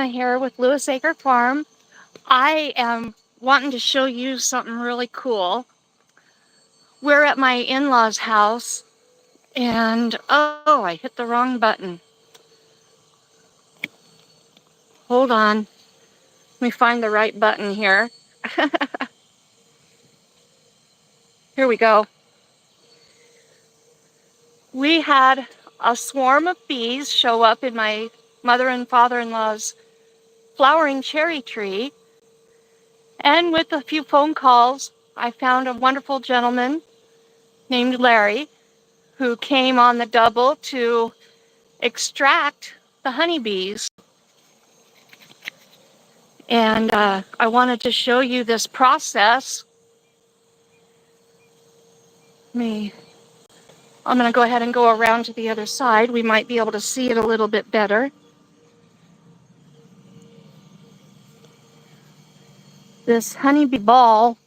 Irma here with Lewis Acre Farm. I am wanting to show you something really cool. We're at my in-laws' house, and oh, I hit the wrong button. Hold on. Let me find the right button here. Here we go. We had a swarm of bees show up in my mother and father-in-law's flowering cherry tree. And with a few phone calls, I found a wonderful gentleman named Larry who came on the double to extract the honeybees. And I wanted to show you this process. I'm going to go ahead and go around to the other side. We might be able to see it a little bit better. This honeybee ball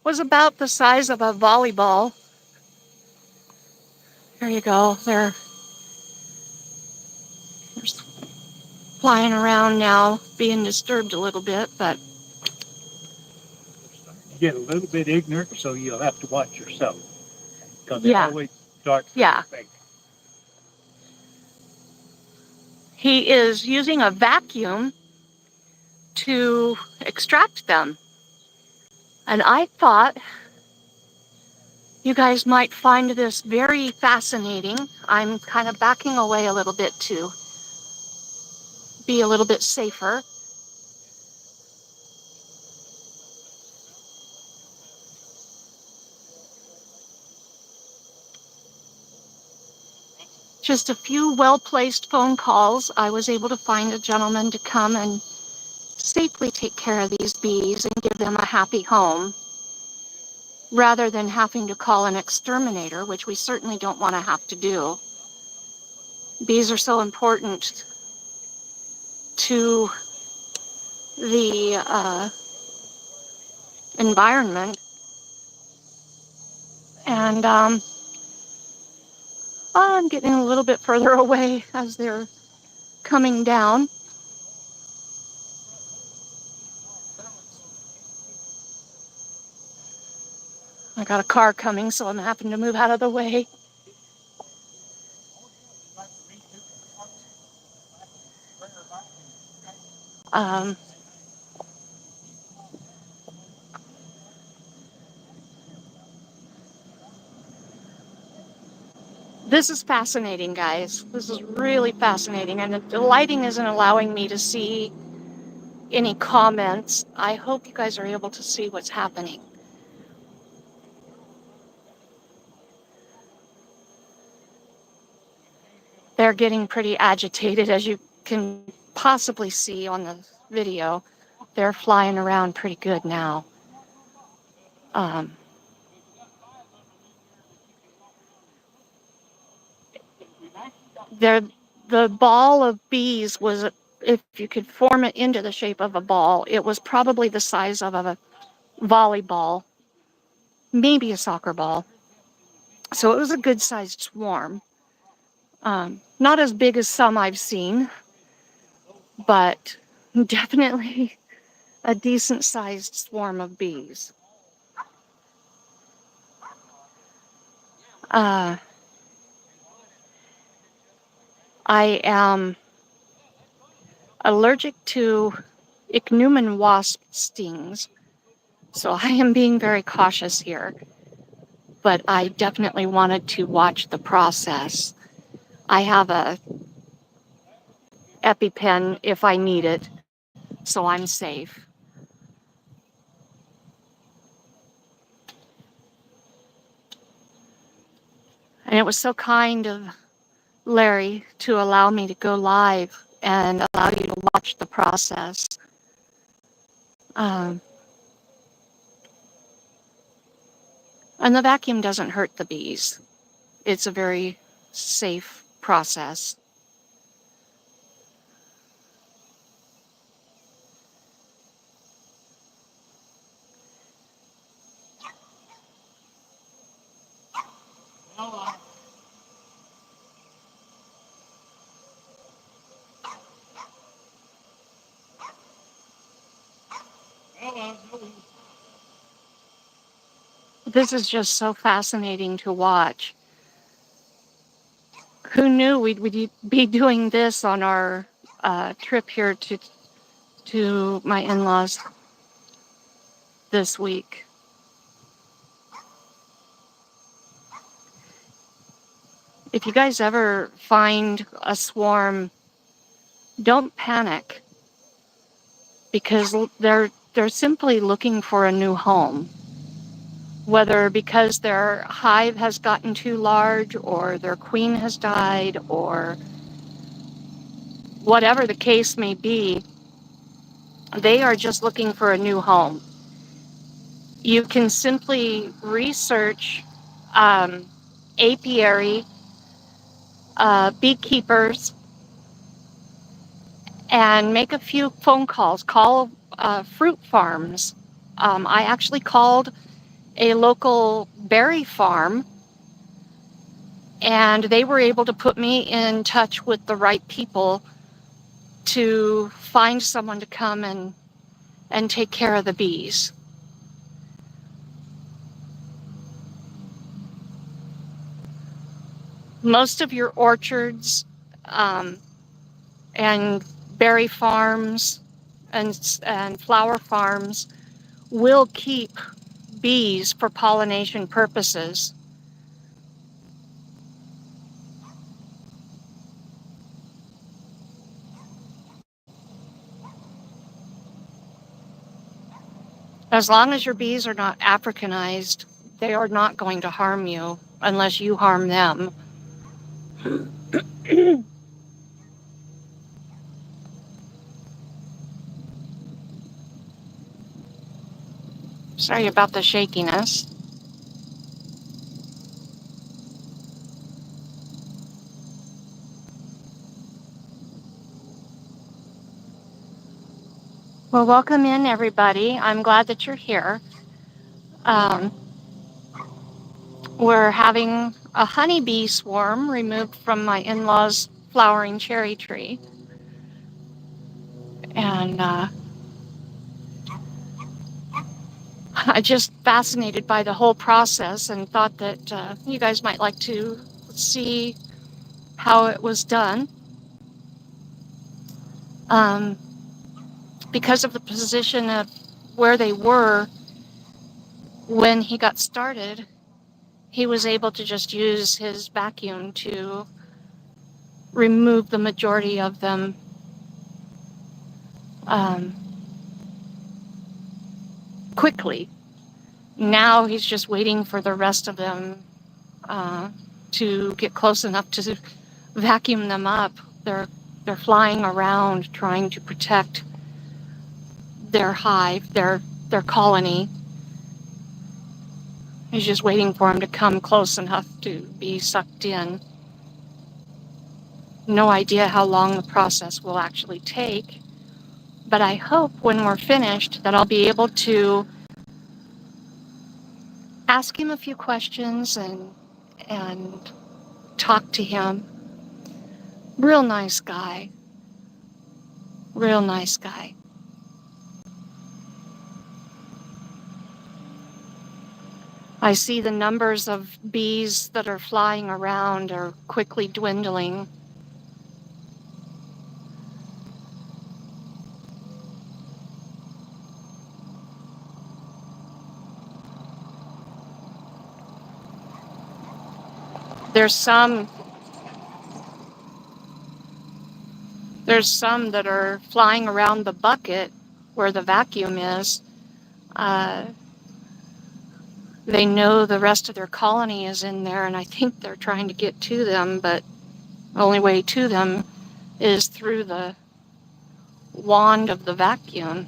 was about the size of a volleyball. There you go. They're flying around now, being disturbed a little bit, but you get a little bit ignorant, so you'll have to watch yourself, because yeah. it always starts Yeah. fake. He is using a vacuum to extract them. And I thought you guys might find this very fascinating. I'm kind of backing away a little bit to be a little bit safer. Just a few well-placed phone calls, I was able to find a gentleman to come and safely take care of these bees and give them a happy home, rather than having to call an exterminator, which we certainly don't want to have to do. Bees are so important to the environment. And I'm getting a little bit further away as they're coming down. I got a car coming, so I'm having to move out of the way. This is fascinating, guys. This is really fascinating, and the lighting isn't allowing me to see any comments. I hope you guys are able to see what's happening. They're getting pretty agitated, as you can possibly see on the video. They're flying around pretty good now. The ball of bees was, if you could form it into the shape of a ball, it was probably the size of a volleyball, maybe a soccer ball. So it was a good-sized swarm. Not as big as some I've seen, but definitely a decent-sized swarm of bees. I am allergic to ichneumon wasp stings, so I am being very cautious here. But I definitely wanted to watch the process. I have a EpiPen if I need it, so I'm safe. And it was so kind of Larry to allow me to go live and allow you to watch the process. And the vacuum doesn't hurt the bees. It's a very safe process. This is just so fascinating to watch. Who knew we'd be doing this on our trip here to my in-laws this week? If you guys ever find a swarm, don't panic, because they're simply looking for a new home. Whether because their hive has gotten too large, or their queen has died, or whatever the case may be, they are just looking for a new home. You can simply research apiary beekeepers and make a few phone calls. Call fruit farms. I actually called a local berry farm, and they were able to put me in touch with the right people to find someone to come and take care of the bees. Most of your orchards and berry farms and flower farms will keep bees for pollination purposes. As long as your bees are not Africanized, they are not going to harm you unless you harm them. Sorry about the shakiness. Well, welcome in, everybody. I'm glad that you're here. Um, we're having a honeybee swarm removed from my in-laws' flowering cherry tree. And I just fascinated by the whole process and thought that you guys might like to see how it was done. Um, because of the position of where they were when he got started, he was able to just use his vacuum to remove the majority of them um, quickly. Now he's just waiting for the rest of them to get close enough to vacuum them up. They're flying around trying to protect their hive, their colony. He's just waiting for them to come close enough to be sucked in. No idea how long the process will actually take, but I hope when we're finished that I'll be able to ask him a few questions and talk to him. Real nice guy. Real nice guy. I see the numbers of bees that are flying around are quickly dwindling. There's some that are flying around the bucket where the vacuum is. Uh, they know the rest of their colony is in there, and I think they're trying to get to them, but the only way to them is through the wand of the vacuum.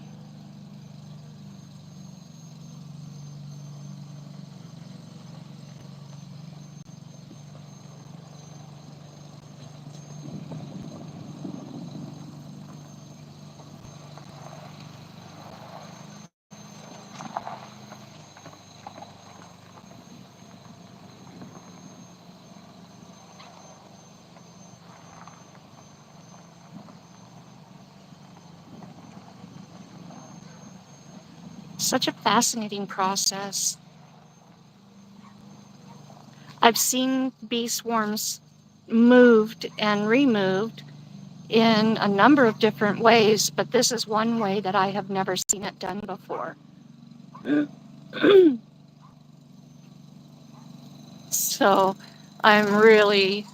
Such a fascinating process. I've seen bee swarms moved and removed in a number of different ways, but this is one way that I have never seen it done before. So I'm really,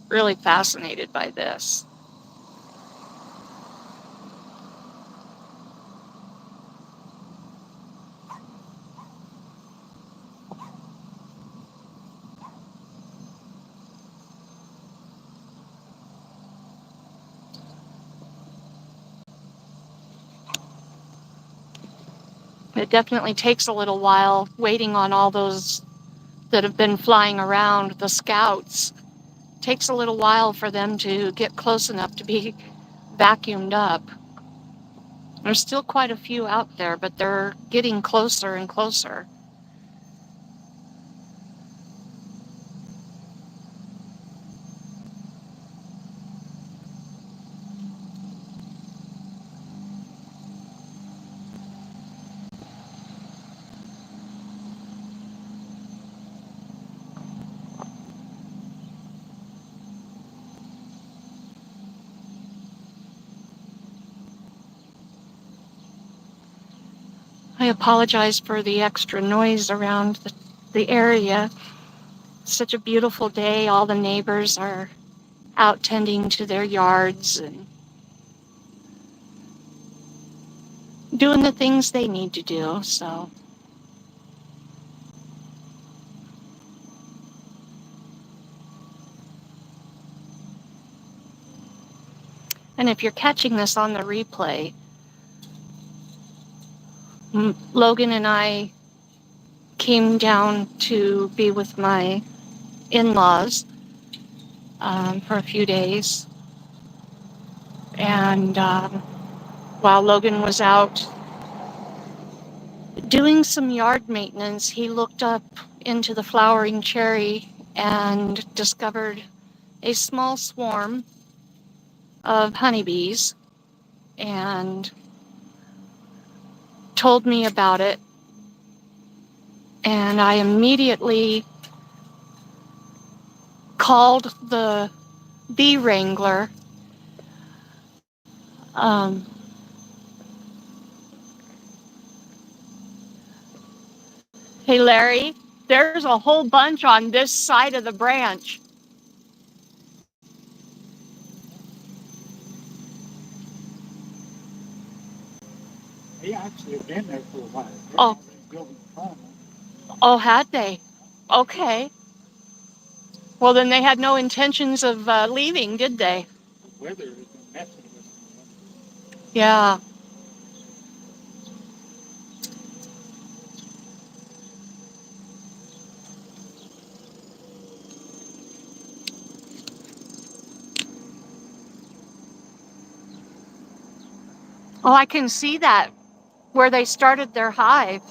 really fascinated by this. It definitely takes a little while waiting on all those that have been flying around, the scouts. It takes a little while for them to get close enough to be vacuumed up. There's still quite a few out there, but they're getting closer and closer. I apologize for the extra noise around the area. It's such a beautiful day. All the neighbors are out tending to their yards and doing the things they need to do. So, and if you're catching this on the replay, Logan and I came down to be with my in-laws for a few days. And while Logan was out doing some yard maintenance, he looked up into the flowering cherry and discovered a small swarm of honeybees and told me about it. And I immediately called the bee wrangler. Um, hey, Larry, there's a whole bunch on this side of the branch. They actually have been there for a while. They're Oh, already building a home. oh, had they? Okay. Well, then they had no intentions of leaving, did they? The weather has been messing with them. Yeah. Oh, I can see that where they started their hive.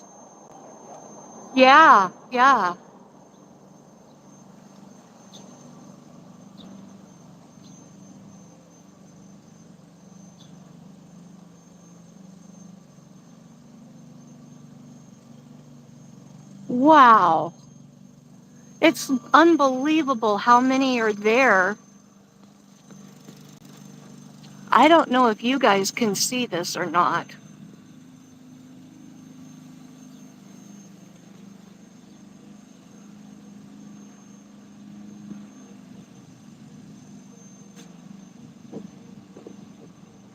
Yeah, yeah. Wow. It's unbelievable how many are there. I don't know if you guys can see this or not.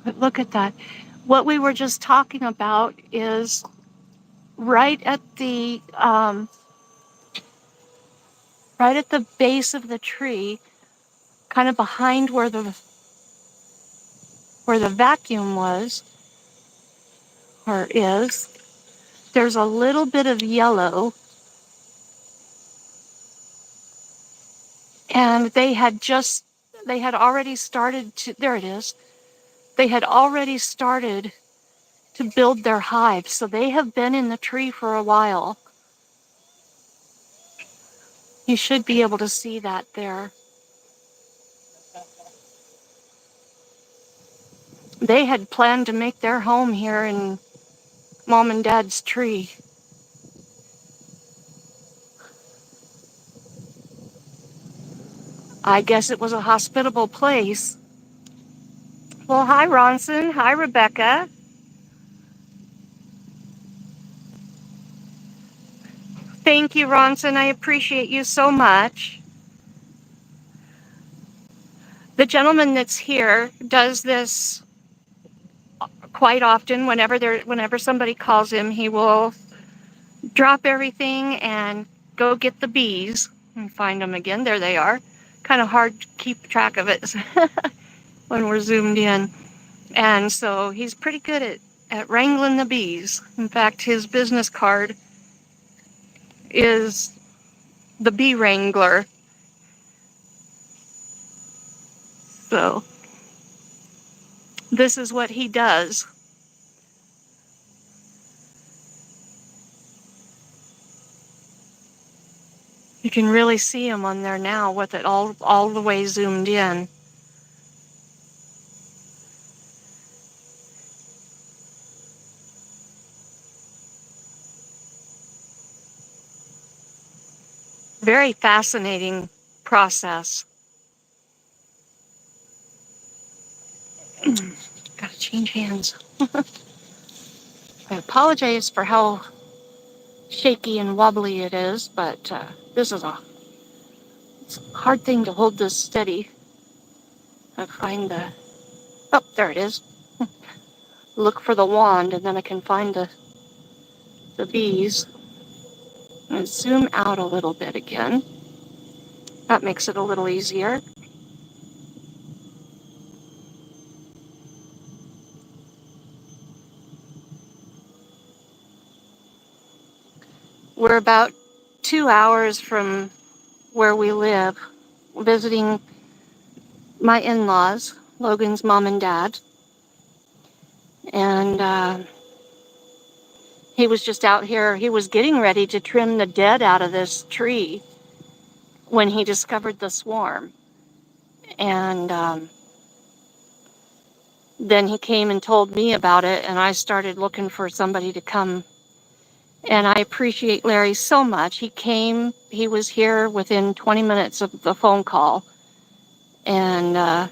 But look at that. What we were just talking about is right at the base of the tree, kind of behind where the vacuum was or is. There's a little bit of yellow, and they had already started to, there it is. They had already started to build their hive, so they have been in the tree for a while. You should be able to see that there. They had planned to make their home here in Mom and Dad's tree. I guess it was a hospitable place. Well, hi, Ronson. Hi, Rebecca. Thank you, Ronson. I appreciate you so much. The gentleman that's here does this quite often. Whenever somebody calls him, he will drop everything and go get the bees and find them again. There they are. Kind of hard to keep track of it when we're zoomed in. And so he's pretty good at wrangling the bees. In fact, his business card is the bee wrangler. So this is what he does. You can really see him on there now with it all the way zoomed in. Very fascinating process. Gotta change hands. I apologize for how shaky and wobbly it is, but this is it's a hard thing to hold this steady. I find oh, there it is. Look for the wand and then I can find the bees. And zoom out a little bit again. That makes it a little easier. We're about 2 hours from where we live, visiting my in-laws, Logan's mom and dad. And he was just out here. He was getting ready to trim the dead out of this tree when he discovered the swarm. And then he came and told me about it, and I started looking for somebody to come. And I appreciate Larry so much. He came, he was here within 20 minutes of the phone call. And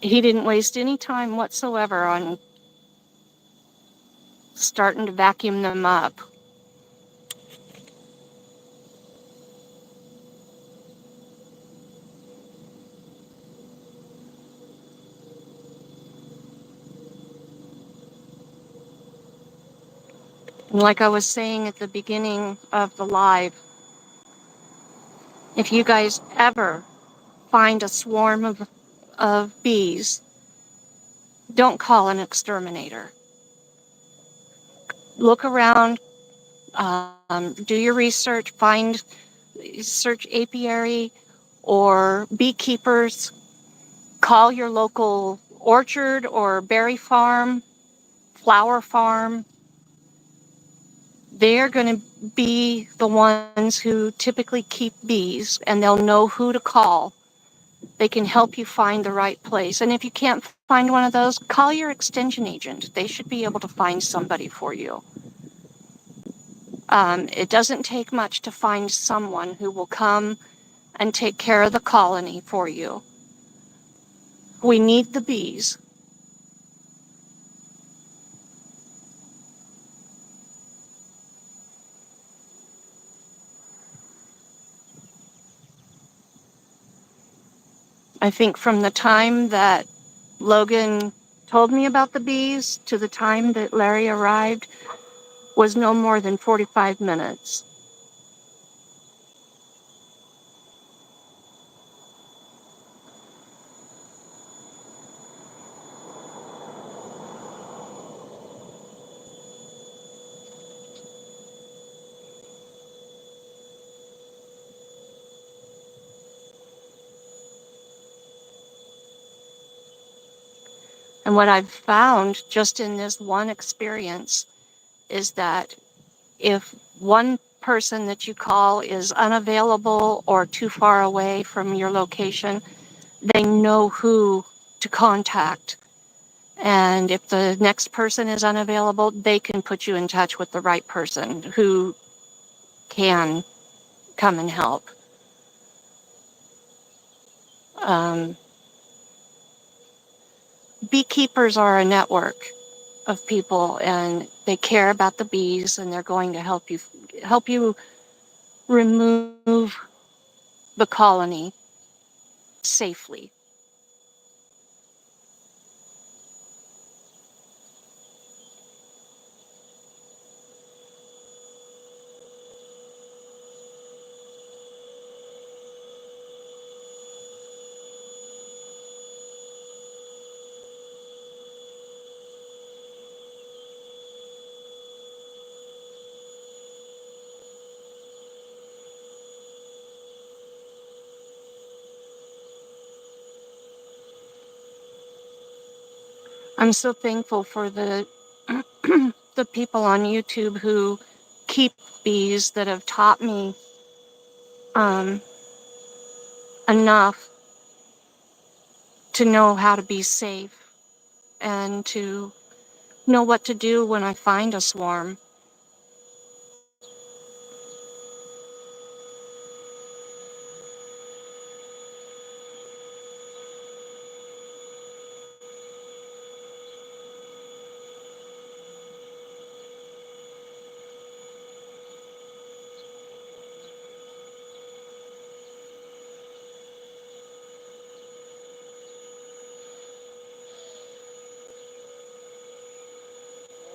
he didn't waste any time whatsoever on starting to vacuum them up. And like I was saying at the beginning of the live, if you guys ever find a swarm of bees, don't call an exterminator. Look around, do your research, search apiary or beekeepers, call your local orchard or berry farm, flower farm. They're going to be the ones who typically keep bees, and they'll know who to call. They can help you find the right place. And if you can't find one of those, call your extension agent. They should be able to find somebody for you. It doesn't take much to find someone who will come and take care of the colony for you. We need the bees. I think from the time that Logan told me about the bees to the time that Larry arrived was no more than 45 minutes. And what I've found just in this one experience is that if one person that you call is unavailable or too far away from your location, they know who to contact And if the next person is unavailable, they can put you in touch with the right person who can come and help. Um, Beekeepers are a network of people, and they care about the bees, and they're going to help you remove the colony safely. I'm so thankful for the the people on YouTube who keep bees that have taught me um, enough to know how to be safe and to know what to do when I find a swarm.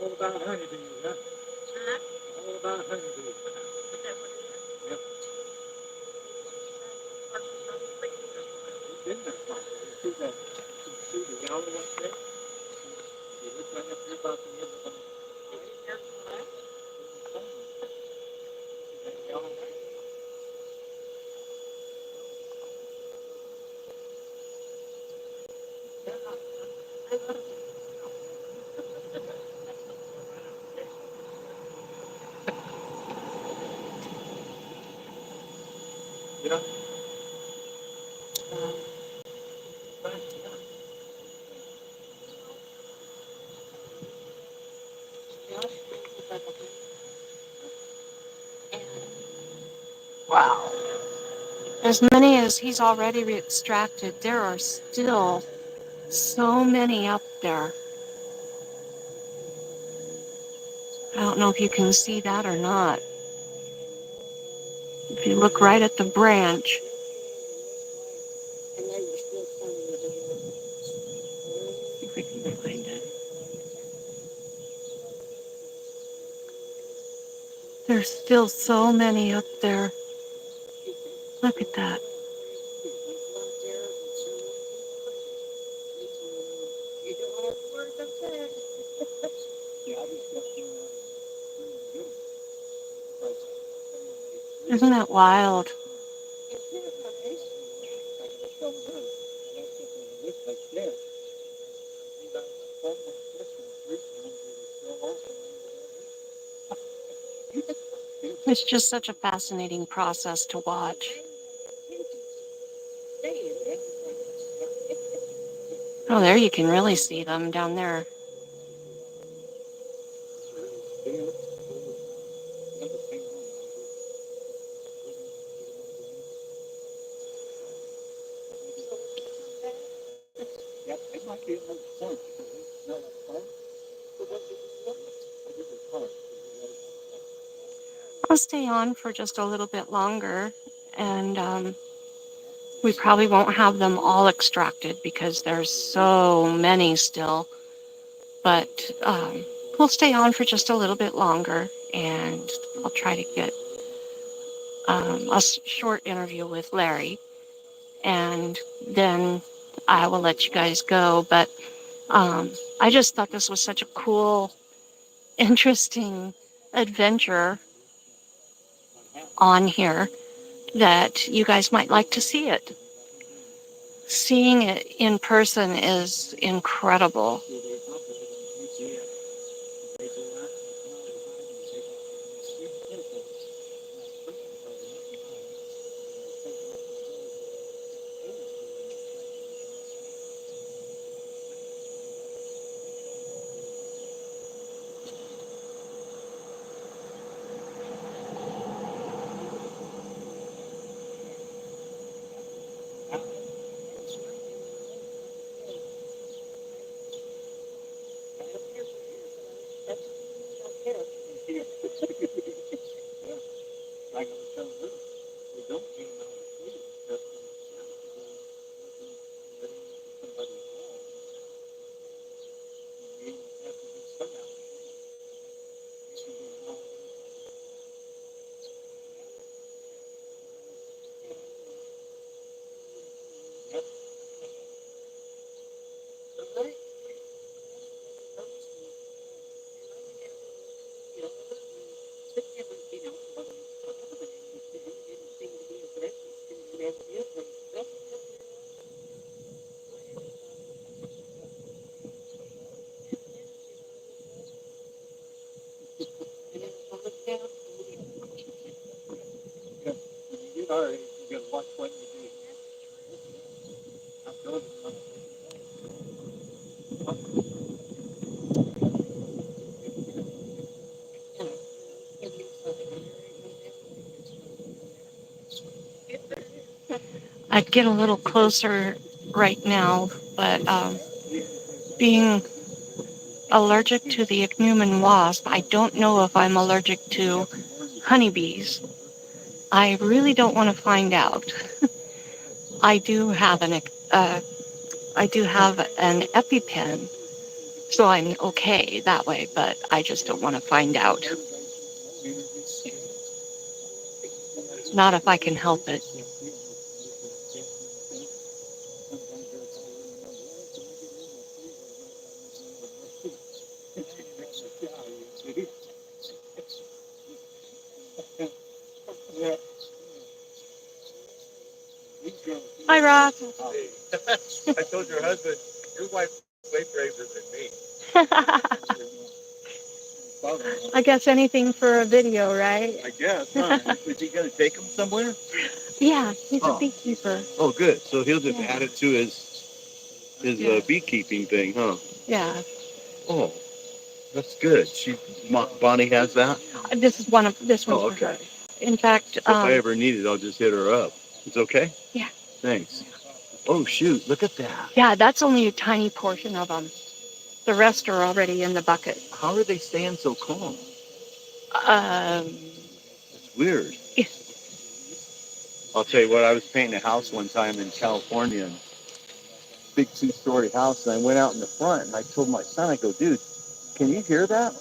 All about honeybees, huh? All about honeybees. Yep. You've been there, Michael. You see the yellow up there? You look right up here about the end of the that yellow one? Yeah. Wow. As many as he's already extracted, there are still so many up there. I don't know if you can see that or not. If you look right at the branch, if we can find it. There's still so many up there. Look at that. Isn't that wild? It's just such a fascinating process to watch. Oh, there you can really see them down there. Yep, it might be another point. No, I'll stay on for just a little bit longer, and we probably won't have them all extracted because there's so many still. But we'll stay on for just a little bit longer, and I'll try to get a short interview with Larry, and then I will let you guys go. But I just thought this was such a cool, interesting adventure on here that you guys might like to see it. Seeing it in person is incredible. sorry. You gotta watch what you do. I'm building on I'd get a little closer right now, but being allergic to the ichneumon wasp, I don't know if I'm allergic to honeybees. I really don't want to find out. I do have I do have an EpiPen, so I'm okay that way, but I just don't want to find out. Not if I can help it. Yeah. Hi, Rob. I told your husband, your wife's way braver than me. I guess anything for a video, right? I guess, huh? Is he going to take him somewhere? Yeah, he's a beekeeper. Oh, good. So he'll just Yeah. add it to his Yeah. beekeeping thing, huh? Yeah. Oh, that's good. Bonnie has that? This one's Oh, for her. okay. In fact, So if I ever need it, I'll just hit her up. It's okay? Yeah. Thanks. Oh, shoot. Look at that. Yeah, that's only a tiny portion of them. The rest are already in the bucket. How are they staying so calm? Um, It's weird. Yeah. I'll tell you what, I was painting a house one time in California, and big 2-story house, and I went out in the front, and I told my son, I go, dude, can you hear that?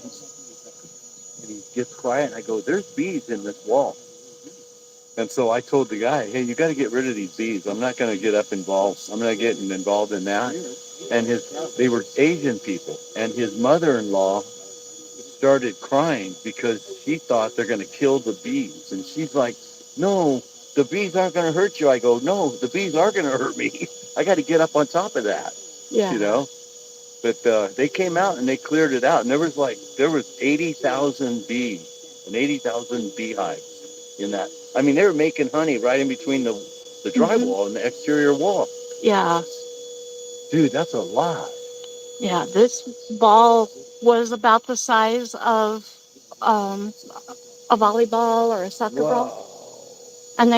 And he gets quiet, and I go, there's bees in this wall. And so I told the guy, hey, you got to get rid of these bees. I'm not going to get involved. I'm not getting involved in that. And they were Asian people, and his mother-in-law started crying because she thought they're going to kill the bees. And she's like, no, the bees aren't going to hurt you. I go, no, the bees are going to hurt me. I got to get up on top of that, Yeah. you know. But they came out and they cleared it out. And there was 80,000 bees and 80,000 beehives in that. I mean, they were making honey right in between the drywall and the exterior wall. Yeah. Dude, that's a lot. Yeah. This ball was about the size of a volleyball or a soccer ball. Wow. And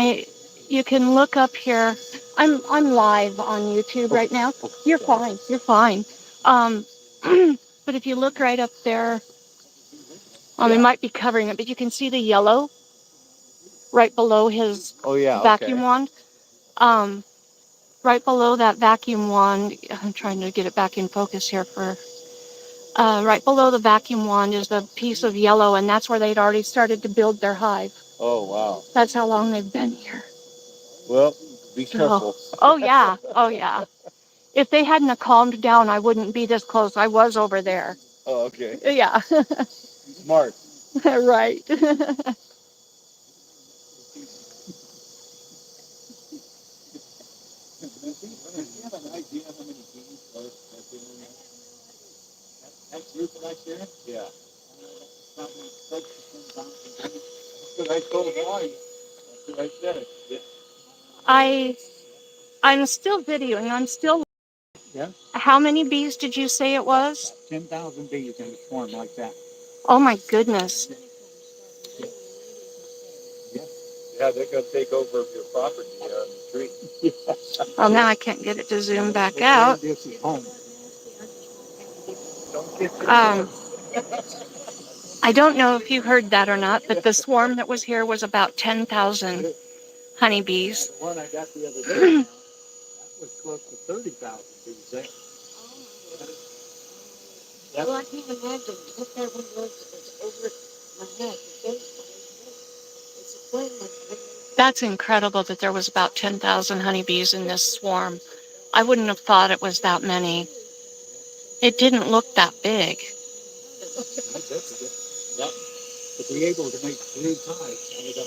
you can look up here. I'm live on YouTube right now. You're fine. You're fine. Um, but if you look right up there, it might be covering it, but you can see the yellow right below his vacuum wand. Right below that vacuum wand, I'm trying to get it back in focus here right below the vacuum wand is a piece of yellow, and that's where they'd already started to build their hive. Oh, wow. That's how long they've been here. Well, be careful. Oh, yeah. Oh, yeah. If they hadn't have calmed down, I wouldn't be this close. I was over there. Oh, okay. Yeah. Smart. Right. That group right there? Yeah. That's what I told Wally. That's what I said. Yeah. I'm still videoing. I'm still. Yeah. How many bees did you say it was? 10,000 bees in a swarm like that. Oh my goodness. Yeah, they're going to take over your property on the tree. Well, now I can't get it to zoom back out. I don't know if you heard that or not, but the swarm that was here was about 10,000 honeybees. The one I got the other day, that was close to 30,000 bees there. Well, I can't imagine what that one was over my head. It's a flame. That's incredible that there was about 10,000 honeybees in this swarm. I wouldn't have thought it was that many. It didn't look that big. Yeah. To be able to make 3 hives, I don't know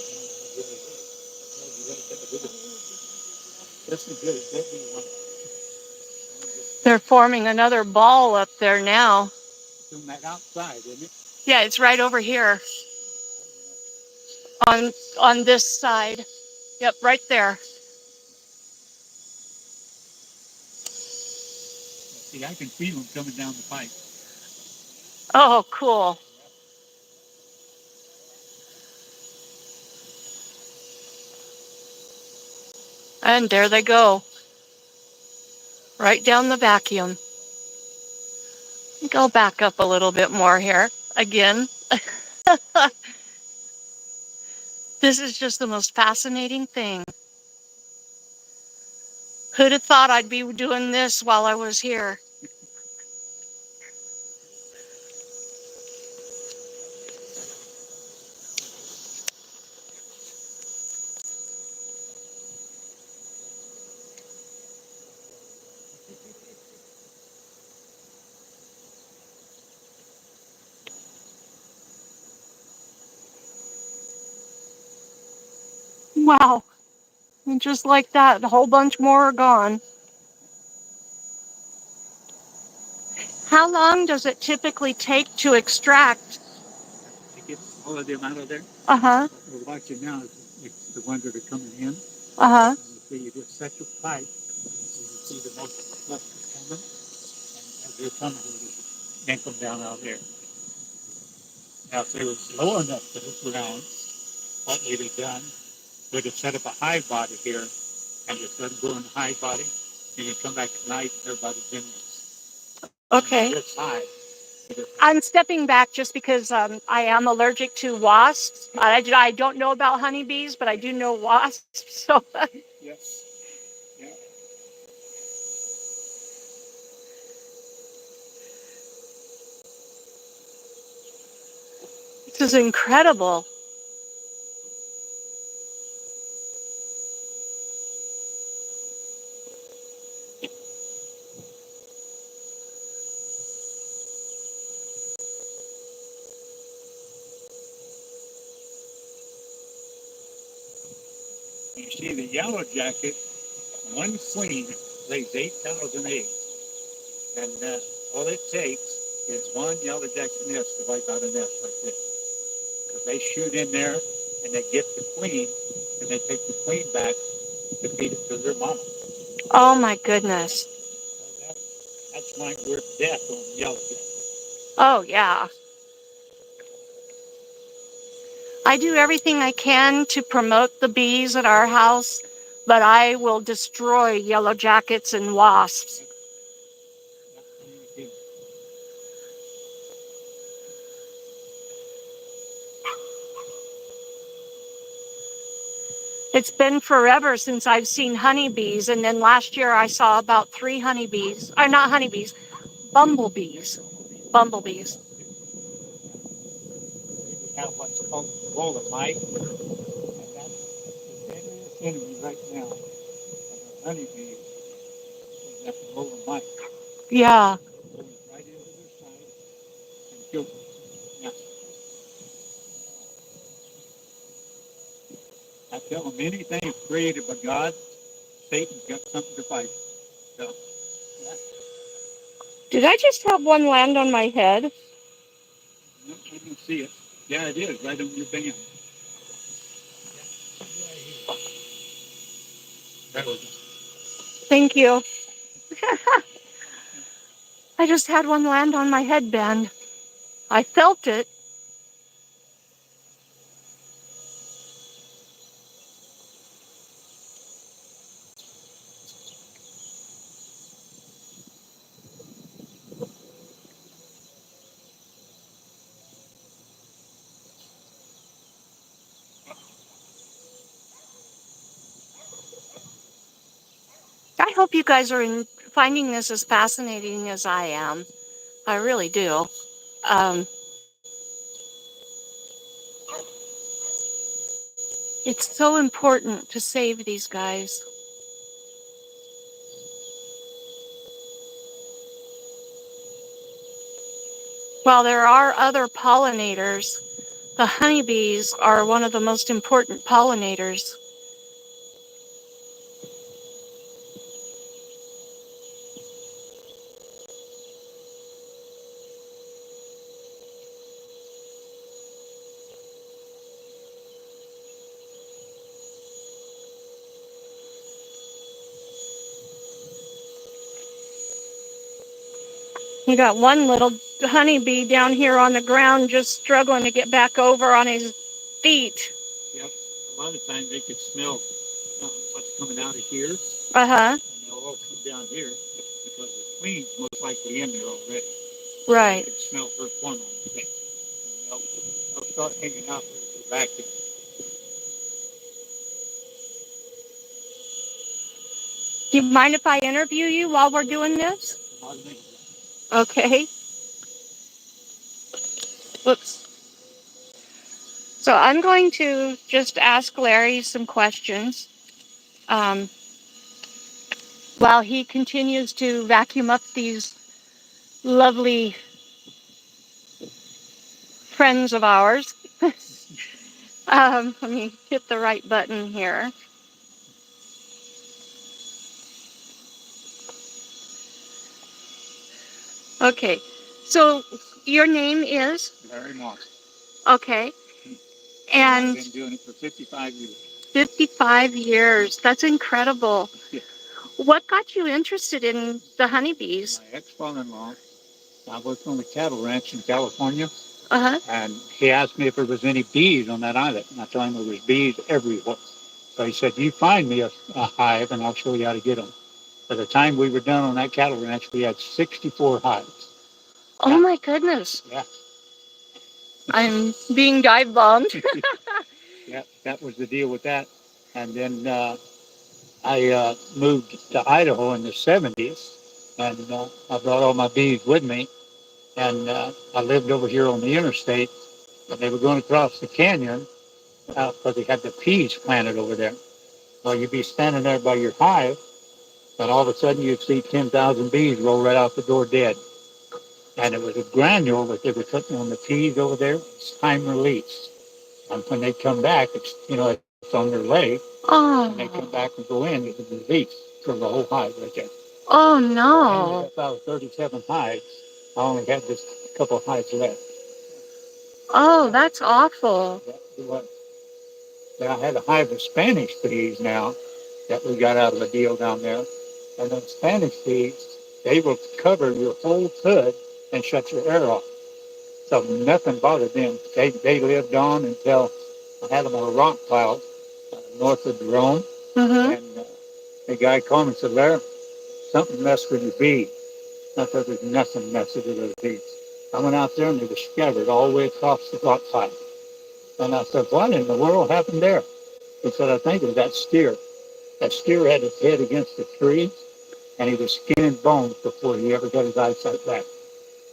really good. This is good. That'd be one. They're forming another ball up there now. From that outside, isn't it? Yeah, it's right over here on this side. Yep, right there. See, I can feel them coming down the pipe. Oh, cool. And there they go. Right down the vacuum. Go back up a little bit more here. Again. This is just the most fascinating thing. Who'd have thought I'd be doing this while I was here? Wow. And just like that, a whole bunch more are gone. How long does it typically take to extract? To get all of them out of there. Uh-huh. We're watching now is the ones that are coming in. Uh-huh. And you see, you just set your pipe, and you see the most stuff is coming, and as they're coming, you just yank them down out there. Now, if they were low enough to the ground, what we'd have done, we'd have set up a hive body here, and just let them go in the hive body, and you come back at night, and everybody's in Okay. this hive. I'm stepping back just because I am allergic to wasps. I don't know about honeybees, but I do know wasps. So Yes. Yeah. this is incredible. You see the yellow jacket, one queen lays 8,000 eggs. And all it takes is one yellow jacket nest to wipe out a nest like this. Because they shoot in there and they get the queen and they take the queen back to feed it to their mama. Oh my goodness. So that's why we're death on yellow jacket. Oh yeah. I do everything I can to promote the bees at our house, but I will destroy yellow jackets and wasps. It's been forever since I've seen honeybees, and then last year I saw about 3 honeybees. Or not honeybees, bumblebees. Bumblebees. We have what's called a roller mite, and that's the deadliest enemy right now of the honeybee is that roller mite. Yeah. It goes right into their side and kills them. Now, I tell them anything created by God, Satan's got something to fight. So, yeah, Did I just have one land on my head? I don't see it. Yeah, it is, right on your band. That was Thank you. I just had one land on my headband. I felt it. I hope you guys are finding this as fascinating as I am. I really do. Um, it's so important to save these guys. While there are other pollinators, the honeybees are one of the most important pollinators. We got one little honeybee down here on the ground just struggling to get back over on his feet. Yep. A lot of times they could smell what's coming out of here, Uh-huh. and they'll all come down here because the queen's most likely in there already. Right. They can smell her hormones. And they'll start hanging out there for vacuum. Do you mind if I interview you while we're doing this? Okay. Whoops. So I'm going to just ask Larry some questions um, while he continues to vacuum up these lovely friends of ours. Let me hit the right button here. Okay. So your name is? Larry Moss. Okay. And I've been doing it for 55 years. 55 years. That's incredible. Yeah. What got you interested in the honeybees? My ex-father-in-law, I worked on a cattle ranch in California, Uh-huh. and he asked me if there was any bees on that island, and I told him there was bees everywhere. So he said, you find me a hive, and I'll show you how to get them. By the time we were done on that cattle ranch, we had 64 hives. Oh my goodness. Yeah. I'm being dive bombed. Yeah, that was the deal with that. And then I moved to Idaho in the 70s, and I brought all my bees with me. And I lived over here on the interstate, and they were going across the canyon because they had the peas planted over there. Well, you'd be standing there by your hive, and all of a sudden you'd see 10,000 bees roll right out the door dead. And it was a granule that they were putting on the peas over there. It's time release. And when they come back, it's on their leg. Oh. And they come back and go in, it's a disease for the whole hive right there. Oh So I no. ended up out of 37 hives. I only had just a couple of hives left. Oh, that's awful. Then I had a hive of Spanish bees now that we got out of a deal down there. And those Spanish bees, they will cover your whole hood and shut your air off. So nothing bothered them. They lived on until I had them on a rock pile north of Jerome. Mm-hmm. And the guy called me and said, Larry, something messed with your bees. I thought there's nothing messed with those bees. I went out there and they were scattered all the way across the rock pile. And I said, what in the world happened there? He said, I think it was that steer. That steer had his head against the tree, and he was skin and bones before he ever got his eyesight back.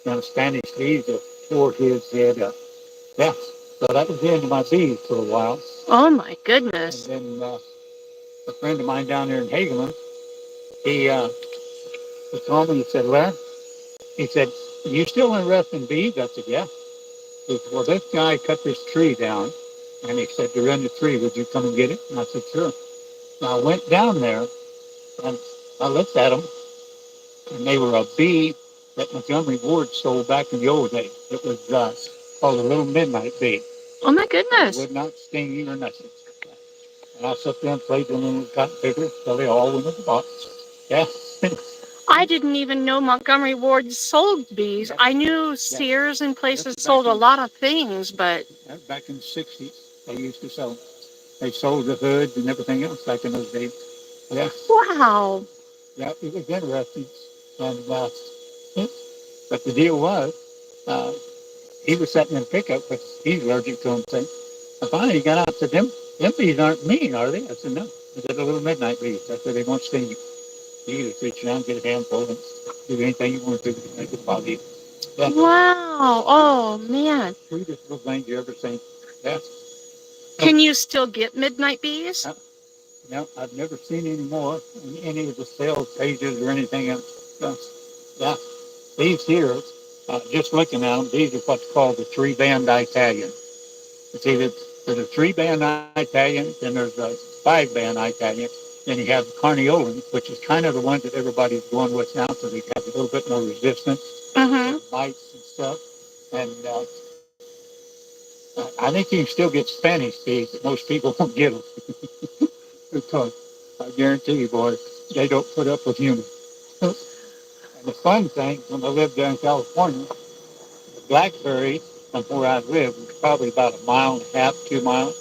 Now, the Spanish bees have tore his head up. Yeah, so that was the end of my bees for a while. Oh my goodness. And then a friend of mine down there in Hagelin, he told me, he said, Larry, he said, you still interested in bees? I said, yeah. He said, well, this guy cut this tree down, and he said, you're in the tree, would you come and get it? And I said, sure. Now, I went down there, and I looked at them, and they were a bee that Montgomery Ward sold back in the old days. It was called a little midnight bee. Oh my It goodness. would not sting you or nothing. And I sat there and played them and got bigger until they all went in the box. Yeah. I didn't even know Montgomery Ward sold bees. Yep. I knew Sears and places sold a lot of things, but Back in the 60s, they used to sell them. They sold the hoods and everything else back in those days. Yeah. wow. Yeah, it was interesting. And but the deal was, he was sitting in pickup because he's allergic to them things. I finally got out and said, them bees aren't mean, are they? I said, no. I said, the little midnight bees. I said, they won't sting you. You can just reach around, get a handful, and do anything you want to do to make it bother you. Yeah. Wow. Oh man. Sweetest little things you ever seen. Yeah. Can you still get midnight bees? No, I've never seen any more in any of the sales pages or anything else. So, yeah. These here, just looking at them, these are what's called the three-band Italian. It's either there's a three-band Italian, then there's a five-band Italian, then you have the Carniolan, which is kind of the ones that everybody's going with now, so they have a little bit more resistance, bites and stuff. And I think you can still get Spanish bees, but most people won't get them because I guarantee you, boys, they don't put up with humans. And The fun thing, when I lived there in California, the blackberries from where I lived was probably about 1.5 miles, 2 miles.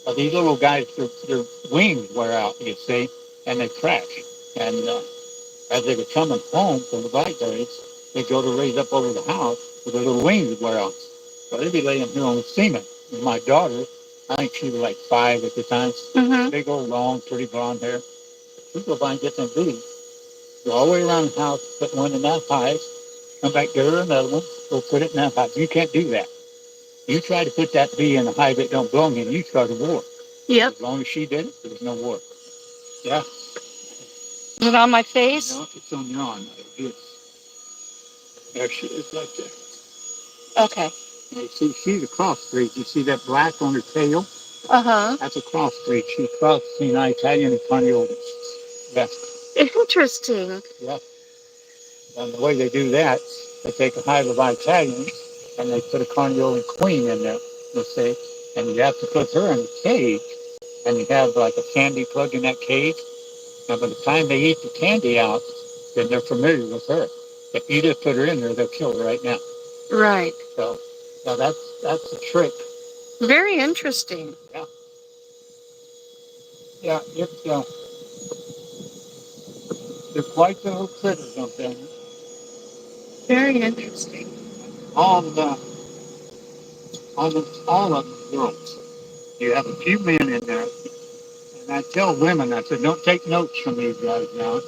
But these little guys, their wings wear out, you see, and they crash. And as they were coming home from the blackberries, they go to raise up over the house, but their little wings would wear out. So they'd be laying here on the cement. And my daughter, I think she was like 5 at the time, big old long, pretty blonde hair. She'd go by and get them bees, go all the way around the house, put one in that hive, come back, get her another one, go put it in that hive. You can't do that. You try to put that bee in a hive that don't belong in, you start a war. Yep. As long as she did it, there was no war. Yeah. Is it on my face? No, it's on your arm. There she is right there. Okay. You see, she's a crossbreed. You see that black on her tail? Uh-huh. That's a crossbreed. She crossed between Italian and Carniolan. Yeah. Interesting. Yeah. And the way they do that, they take a hive of Italians and they put a Carniolan queen in there, you see, and you have to put her in a cage, and you have like a candy plug in that cage, and by the time they eat the candy out, then they're familiar with her. If you just put her in there, they'll kill her right now. Right. So that's the trick. Very interesting. Yeah. Yeah, they're quite the little critters up there. Very interesting. All of them girls. You have a few men in there. And I tell women, I said, don't take notes from these guys now.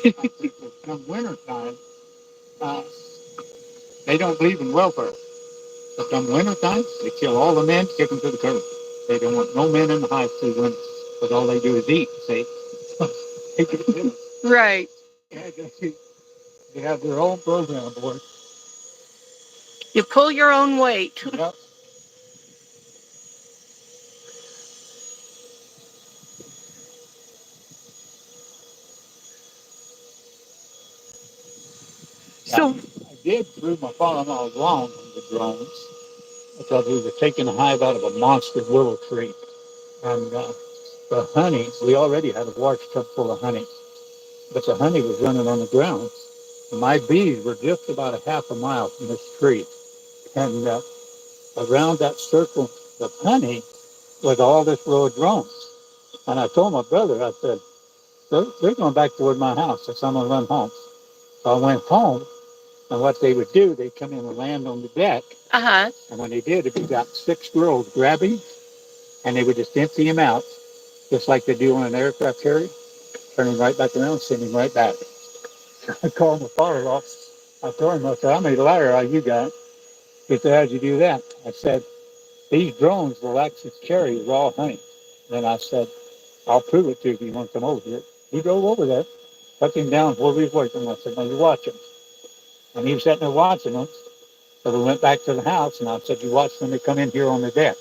I said, come wintertime, uh, they don't believe in welfare. So come wintertime, they kill all the men, kick them to the curb. They don't want no men in the hive through winter. Because all they do is eat, see? They get rid of it. Right. Yeah, they have their own program, boy. You pull your own weight. Yep. So, I did prove my father-in-law wrong on the drones because we were taking a hive out of a monster willow tree. And the honey, we already had a wash tub full of honey, but the honey was running on the ground. My bees were just about 1/2 mile from this tree. And around that circle of honey was all this row of drones. And I told my brother, I said, they're going back toward my house. I said, I'm going to run home. So I went home, and what they would do, they'd come in and land on the deck. uh-huh. And when they did, it'd be about 6 girls grabbing, and they would just empty him out, just like they do on an aircraft carrier, turn him right back around, send him right back. I called my father-in-law. I told him, I said, I made a liar out of you guys. He said, how'd you do that? I said, these drones will actually carry raw honey. Then I said, I'll prove it to you if you want to come over here. He drove over there, took him down where we was working. I said, now you watch him. And he was sitting there watching them. So we went back to the house, and I said, you watch when they come in here on the deck.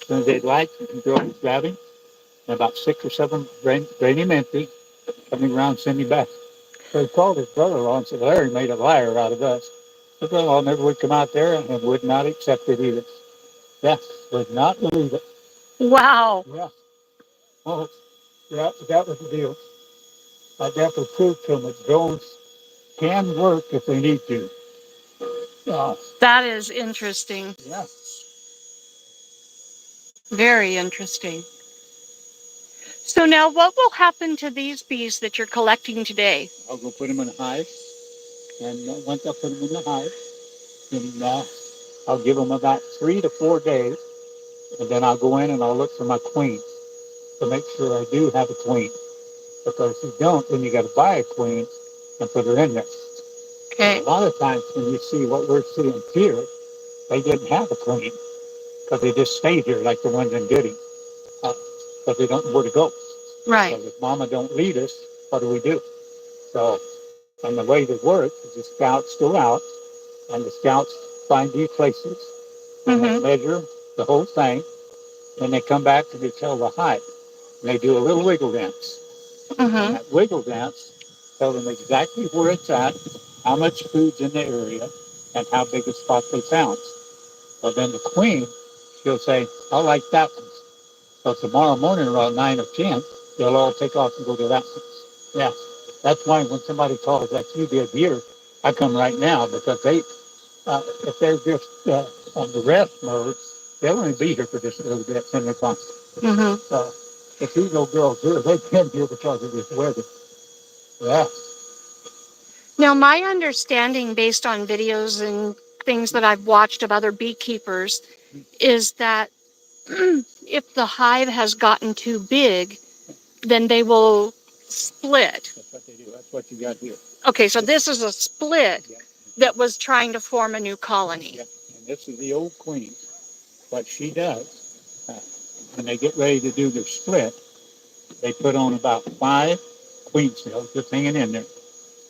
As soon as they'd light, the girl was grabbing, and about 6 or 7 drain him empty, coming around, send him back. So he called his brother-in-law and said, Larry made a liar out of us. His brother-in-law never would come out there and would not accept it either. Yeah, would not believe it. Wow. Yeah. Well, yeah, that was the deal. I definitely proved to him that drones can work if they need to. That is interesting. Yeah. Very interesting. So now what will happen to these bees that you're collecting today? I'll go put them in a hive. And once I put them in the hive, then I'll give them about 3 to 4 days. And then I'll go in and I'll look for my queen to make sure I do have a queen. Because if you don't, then you got to buy a queen and put her in there. Okay. A lot of times when you see what we're seeing here, they didn't have a queen because they just stayed here like the ones in Goody. Because they don't know where to go. Right. Because if mama don't lead us, what do we do? So, and the way that works is the scouts go out and the scouts find these places and they measure the whole thing. Then they come back and they tell the hive. And they do a little wiggle dance. And that wiggle dance tells them exactly where it's at, how much food's in the area, and how big a spot they found. So then the queen, she'll say, I like that one. So tomorrow morning around 9 or 10, they'll all take off and go to that one. Yeah. That's why when somebody calls like you did here, I come right now because if they're just on the rest mode, they'll only be here for just a little bit, and they're gone. Mm-hmm. So if these little girls here, they've been here because of this weather. Yeah. Now, my understanding, based on videos and things that I've watched of other beekeepers, is that if the hive has gotten too big, then they will split. That's what they do. That's what you got here. Okay, so this is a split Yeah. that was trying to form a new colony. Yeah. And this is the old queen. What she does, when they get ready to do their split, they put on about 5 queen cells just hanging in there.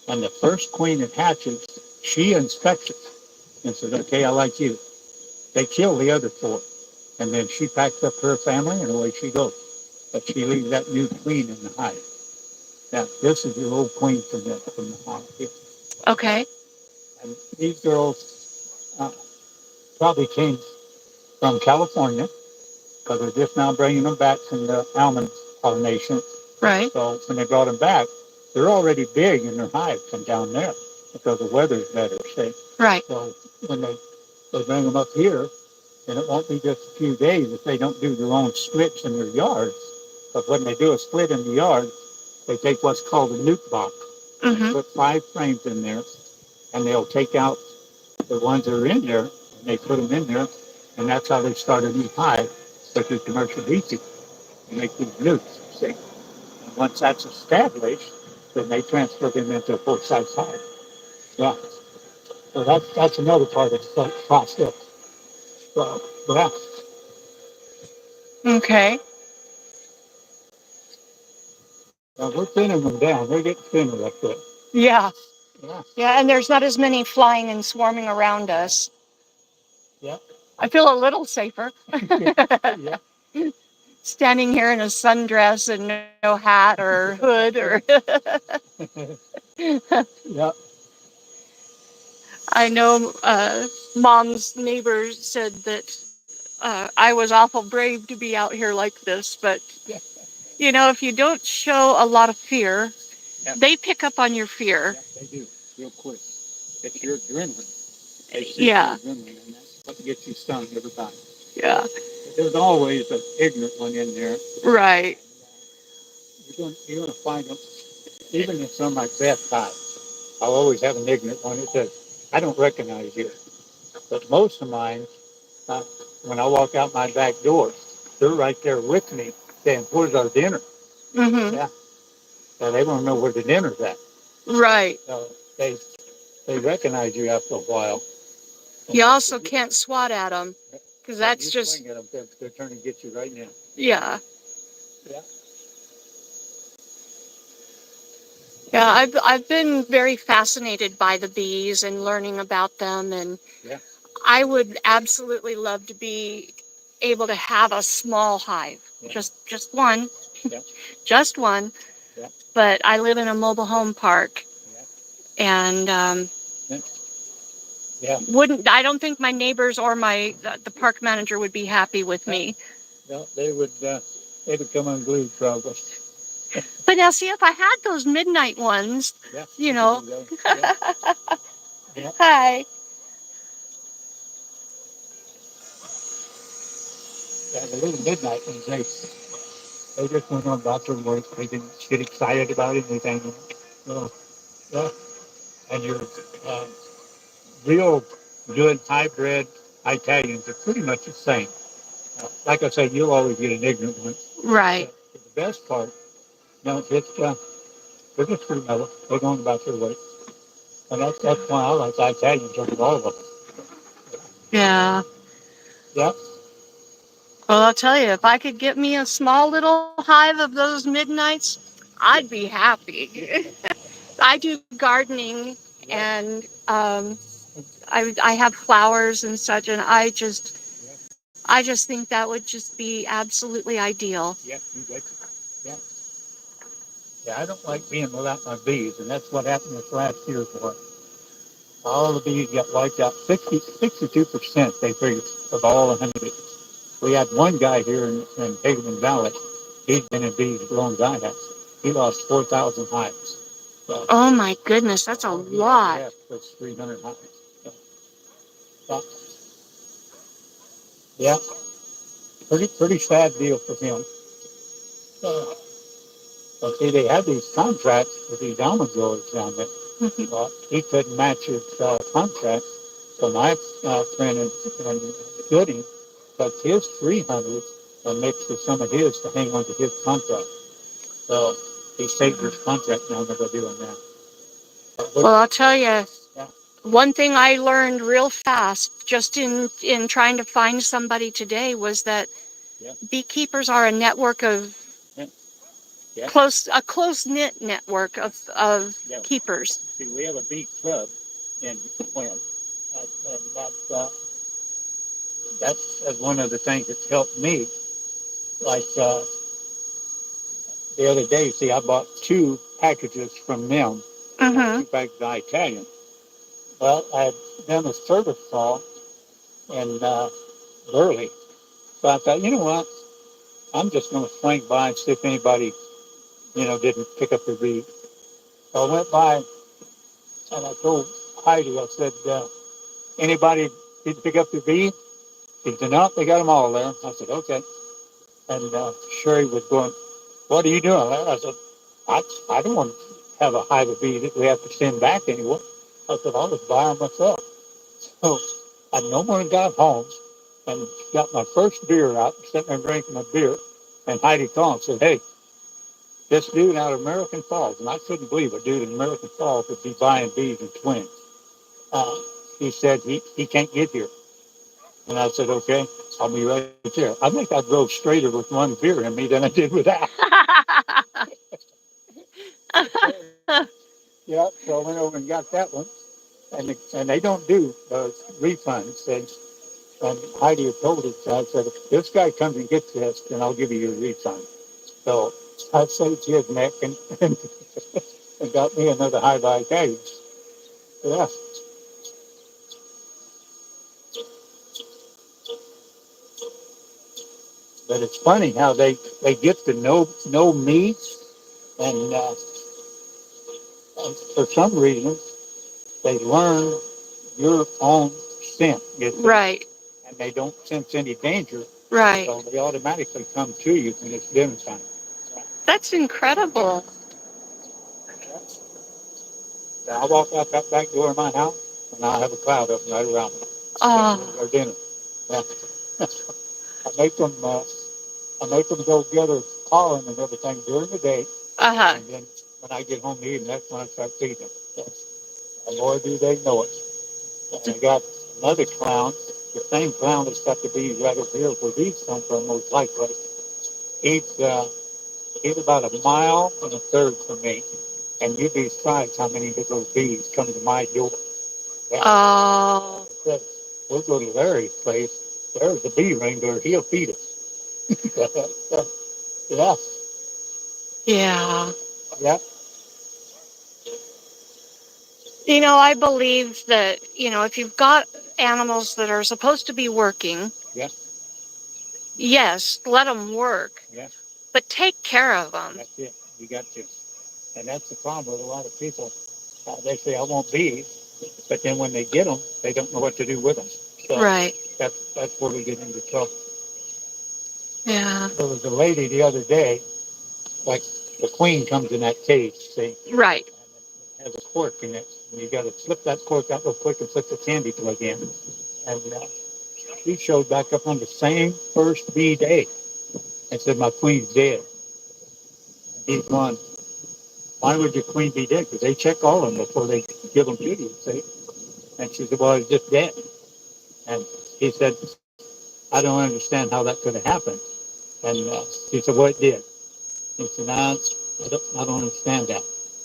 And the first queen that hatches, she inspects it and says, okay, I like you. They kill the other 4. And then she packs up her family and away she goes. But she leaves that new queen in the hive. Now, this is your old queen from the hive here. Okay. And these girls probably came from California because they're just now bringing them back from the almond pollination. Right. So when they brought them back, they're already big in their hives from down there because the weather's better, see? Right. So when they bring them up here, and it won't be just a few days if they don't do their own splits in their yards. But when they do a split in the yard, they take what's called a nuke box, Mm-hmm. put 5 frames in there, and they'll take out the ones that are in there, and they put them in there, and that's how they start a new hive, such as commercial beekeeping, and make these nukes, see? And once that's established, then they transfer them into a full-size hive. Yeah. So that's another part of the process. So, yeah. Okay. We're thinning them down. They're getting thinner up there. Yeah. Yeah. Yeah, and there's not as many flying and swarming around us. Yeah. I feel a little safer. Yeah. Standing here in a sundress and no hat or hood or Yeah. I know mom's neighbor said that I was awful brave to be out here like this, but Yeah. you know, if you don't show a lot of fear, Yeah. they pick up on your fear. Yeah, they do, real quick. It's your adrenaline. They see Yeah. your adrenaline, and that's what gets you stung every time. Yeah. But there's always an ignorant one in there. Right. You're gonna find them, even in some of my best hives. I'll always have an ignorant one that says, I don't recognize you. But most of mine, uh, when I walk out my back door, they're right there with me saying, where's our dinner? Mm-hmm. Yeah. So they want to know where the dinner's at. Right. So they recognize you after a while. You also can't swat at them because that's you just, swing at them, they're trying to get you right now. yeah. Yeah. Yeah, I've been very fascinated by the bees and learning about them, and Yeah. I would absolutely love to be able to have a small hive, Yeah. just one, Yeah. just one. Yeah. But I live in a mobile home park, Yeah. and Yeah. I don't think my neighbors or the park manager would be happy with me. No, they would come unglued probably. But now, see, if I had those midnight ones, Yeah. you know. Yeah. Yeah. Hi. Yeah, the little midnight ones, they just went on about their work. They didn't get excited about anything. So, yeah. And your real good hybrid Italians are pretty much the same. Like I said, you'll always get an ignorant one. Right. But the best part, no, they're just pretty mellow. They're going about their way. And that's why I like Italians over all of them. Yeah. Yeah. Well, I'll tell you, if I could get me a small little hive of those midnights, I'd be happy. I do gardening, and I have flowers and such, and I just think that would just be absolutely ideal. Yeah, you bet. Yeah. Yeah, I don't like being without my bees, and that's what happened this last year for us. All the bees got wiped out. 62%, they figured, of all the honeybees. We had one guy here in Hageman Valley. He's been in bees as long as I have. He lost 4,000 hives. So, Oh my goodness, that's a lot. Yeah, that's 300 hives. So, yeah, pretty sad deal for him. Uh, but see, they had these contracts with these almond growers down there. Well, he couldn't match his contract. So my friend and Gooding took his 300 and mixed with some of his to hang on to his contract. So he saved his contract now that they're doing that. Well, I'll tell you, Yeah. one thing I learned real fast just in trying to find somebody today was that Yeah. beekeepers are a network of Yeah. a close knit network of keepers. See, we have a bee club in Quinn, and that's one of the things that's helped me. Like the other day, see, I bought 2 packages from them, 2 packages of Italian. Well, I had done a service call in Burley, so I thought, you know what, I'm just going to swing by and see if anybody, didn't pick up their bee. So I went by and I told Heidi, I said, anybody didn't pick up their bee? She said, no, they got them all there. I said, okay. And Sherry was going, what are you doing? I said, I don't want to have a hive of bees that we have to send back anywhere. I said, I'll just buy them myself. So I no more got home and got my first beer out, sitting there drinking my beer. And Heidi called and said, hey, this dude out of American Falls, and I couldn't believe a dude in American Falls would be buying bees in Twins. He said he can't get here. And I said, okay, I'll be right there. I think I drove straighter with one beer in me than I did without. Yeah, so I went over and got that one. And they don't do refunds. And Heidi had told us, I said, if this guy comes and gets this, then I'll give you your refund. So I saved his neck and got me another high-buy cage. Yeah. But it's funny how they get to know me, and for some reason, they learn your own scent. Right. And they don't sense any danger. Right. So they automatically come to you when it's dinner time. That's incredible. So I walk out that back door of my house, and I have a cloud of them right around me. Or dinner. Yeah. I make them go gather pollen and everything during the day. And then when I get home to eat, that's when I start feeding them. So, and boy, do they know it. And I got another clown, the same clown that's got the bees right over here where these come from, most likely. He's about a mile and a third from me. And you'd be surprised how many of those bees come to my door. Yeah. Oh. We'll go to Larry's place. There's the bee wrangler. He'll feed us. Yeah. Yeah. Yeah. I believe that, if you've got animals that are supposed to be working, Yeah. yes, let them work. Yeah. But take care of them. That's it. You got to. And that's the problem with a lot of people. They say, I want bees, but then when they get them, they don't know what to do with them. So right. That's where we get into trouble. Yeah. There was a lady the other day, like the queen comes in that cage, see? Right. And it has a cork in it. And you got to slip that cork out real quick and put the candy plug in. And she showed back up on the same first bee day and said, my queen's dead. And he's gone, why would your queen be dead? Because they check all of them before they give them to you, see? And she said, well, he's just dead. And he said, I don't understand how that could have happened. And she said, well, it did. He said, no, I don't understand that.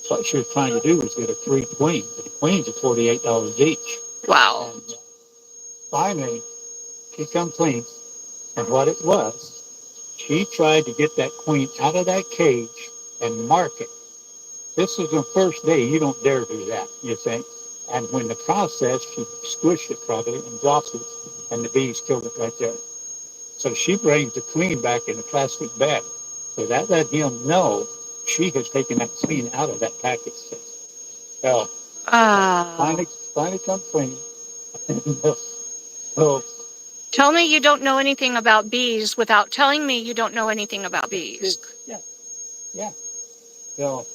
What she was trying to do was get her 3 queens. The queens are $48 each. Wow. And finally, she come clean. And what it was, she tried to get that queen out of that cage and mark it. This is the first day. You don't dare do that, you think. And when the process, she squished it probably and dropped it, and the bees killed it right there. So she brings the queen back in a plastic bag. So that let him know she has taken that queen out of that package. So Oh. finally come clean. So Tell me you don't know anything about bees without telling me you don't know anything about bees. yeah, yeah. So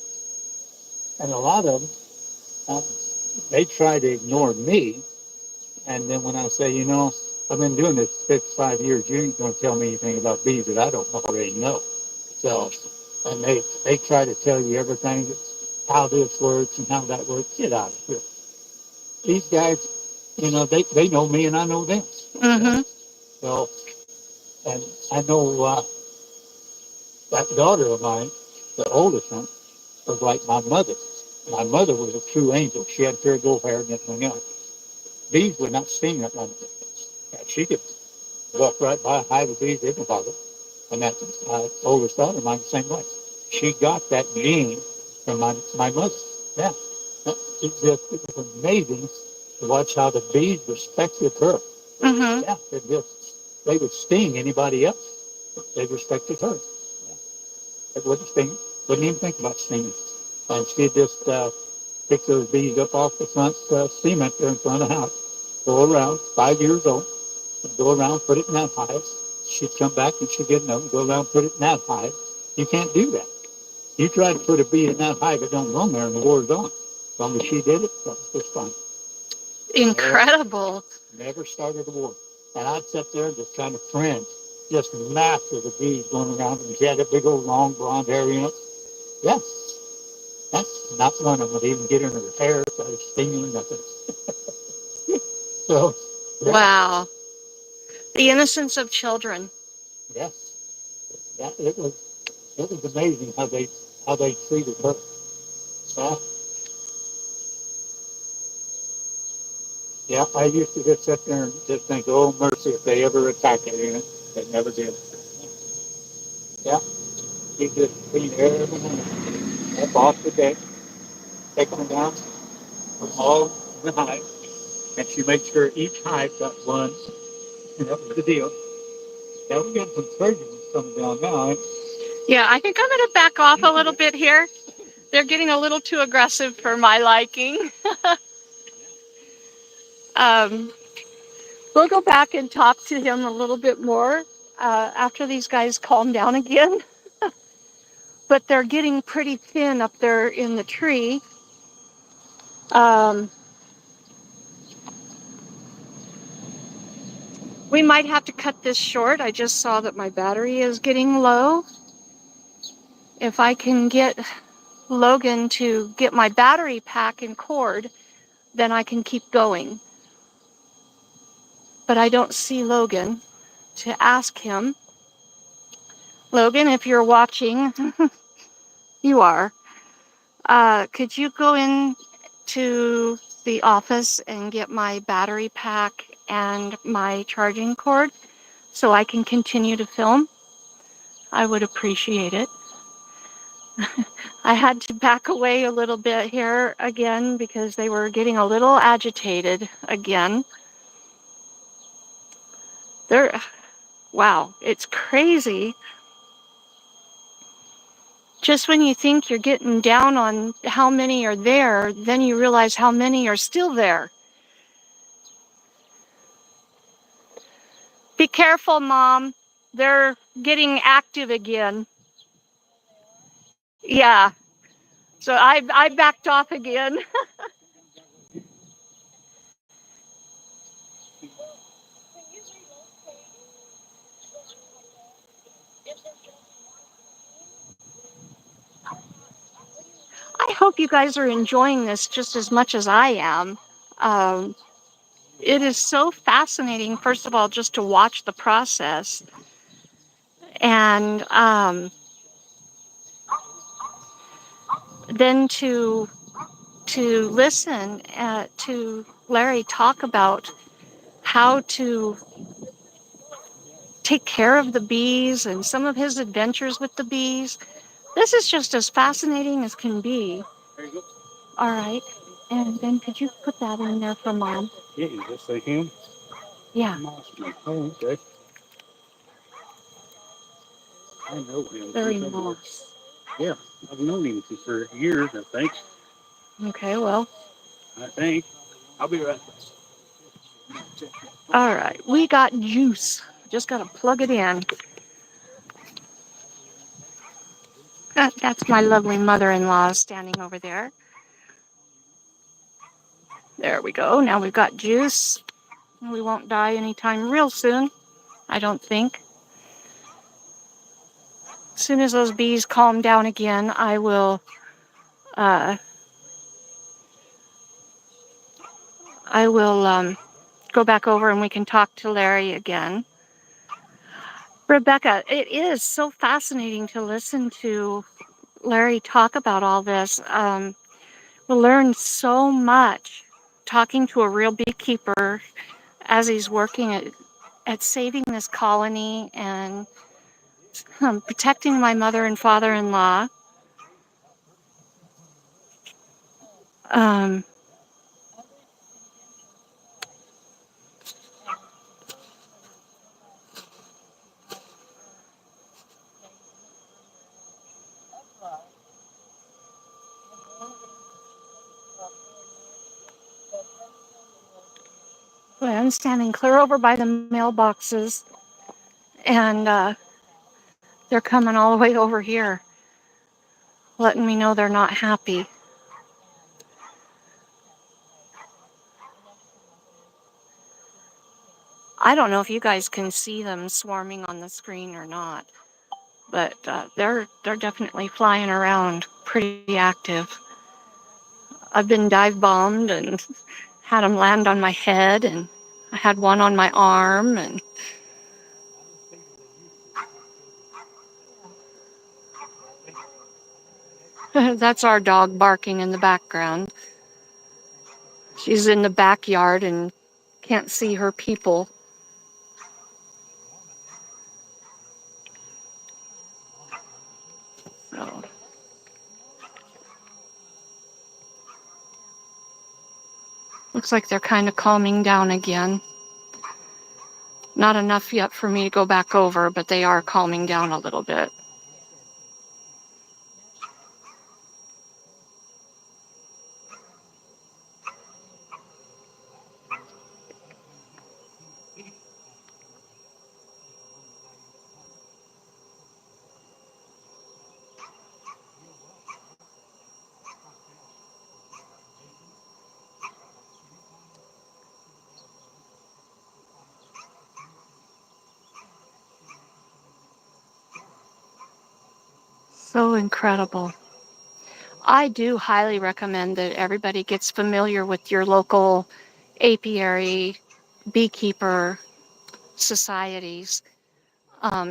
and a lot of them, uh, they try to ignore me. And then when I say, I've been doing this 55 years, you ain't going to tell me anything about bees that I don't already know. So, and they try to tell you everything, how this works and how that works. Get out of here. These guys, they know me and I know them. Mm-hmm. So, and I know that daughter of mine, the oldest one, was like my mother. My mother was a true angel. She had pure gold hair and everything else. Bees would not sting that woman. Yeah, she could walk right by, hide the bees, didn't bother. And that oldest daughter of mine the same way. She got that gene from my mother. Yeah. It was amazing to watch how the bees respected her. Mm-hmm. Yeah, they would sting anybody else. They respected her. Yeah. They wouldn't sting, wouldn't even think about stinging. And she'd just pick those bees up off the front cement there in front of the house, go around, 5 years old, go around, put it in that hive. She'd come back and she'd get another, go around, put it in that hive. You can't do that. You try to put a bee in that hive, it don't run there and the war's on. As long as she did it, that was just fine. Incredible. Never started a war. And I'd sit there just kind of cringe, just massive of bees going around, and she had a big old long blonde hair, Yes, that's not one of them would even get in her hair, started stinging, nothing. So, yeah, Wow. The innocence of children. yes, it was amazing how they treated her. Yeah, yeah. I used to just sit there and just think, oh mercy, if they ever attack it, they never did. Yeah, she just cleaned every morning up off the deck, taking them down from all the hive, and she made sure each hive got one, and that was the deal. Now we're getting some surgeons coming down now. Yeah, I think I'm going to back off a little bit here. They're getting a little too aggressive for my liking. um, we'll go back and talk to him a little bit more after these guys calm down again. But they're getting pretty thin up there in the tree. Um, we might have to cut this short. I just saw that my battery is getting low. If I can get Logan to get my battery pack and cord, then I can keep going. But I don't see Logan to ask him. Logan, if you're watching, you are. Could you go in to the office and get my battery pack and my charging cord so I can continue to film? I would appreciate it. I had to back away a little bit here again because they were getting a little agitated again. Wow, it's crazy. Just when you think you're getting down on how many are there, then you realize how many are still there. Be careful, Mom. They're getting active again. Yeah. So I backed off again. I hope you guys are enjoying this just as much as I am. Um, it is so fascinating, first of all, just to watch the process and then to listen to Larry talk about how to take care of the bees and some of his adventures with the bees. This is just as fascinating as can be. There you go. All right. And then could you put that in there for Mom? Yeah, you just say him. Yeah. Oh, okay. I know him. Very nice. Yeah, I've known him for years, I think. Okay, well, I think. I'll be right all right. We got juice. Just got to plug it in. That's my lovely mother-in-law standing over there. There we go. Now we've got juice. We won't die anytime real soon, I don't think. As soon as those bees calm down again, uh, I will go back over and we can talk to Larry again. Rebecca, it is so fascinating to listen to Larry talk about all this. We learned so much talking to a real beekeeper as he's working at saving this colony and protecting my mother and father-in-law. Um, I'm standing clear over by the mailboxes, and they're coming all the way over here, letting me know they're not happy. I don't know if you guys can see them swarming on the screen or not, but they're definitely flying around, pretty active. I've been dive bombed and had them land on my head, and I had one on my arm, and that's our dog barking in the background. She's in the backyard and can't see her people. So looks like they're kind of calming down again. Not enough yet for me to go back over, but they are calming down a little bit. So incredible. I do highly recommend that everybody gets familiar with your local apiary beekeeper societies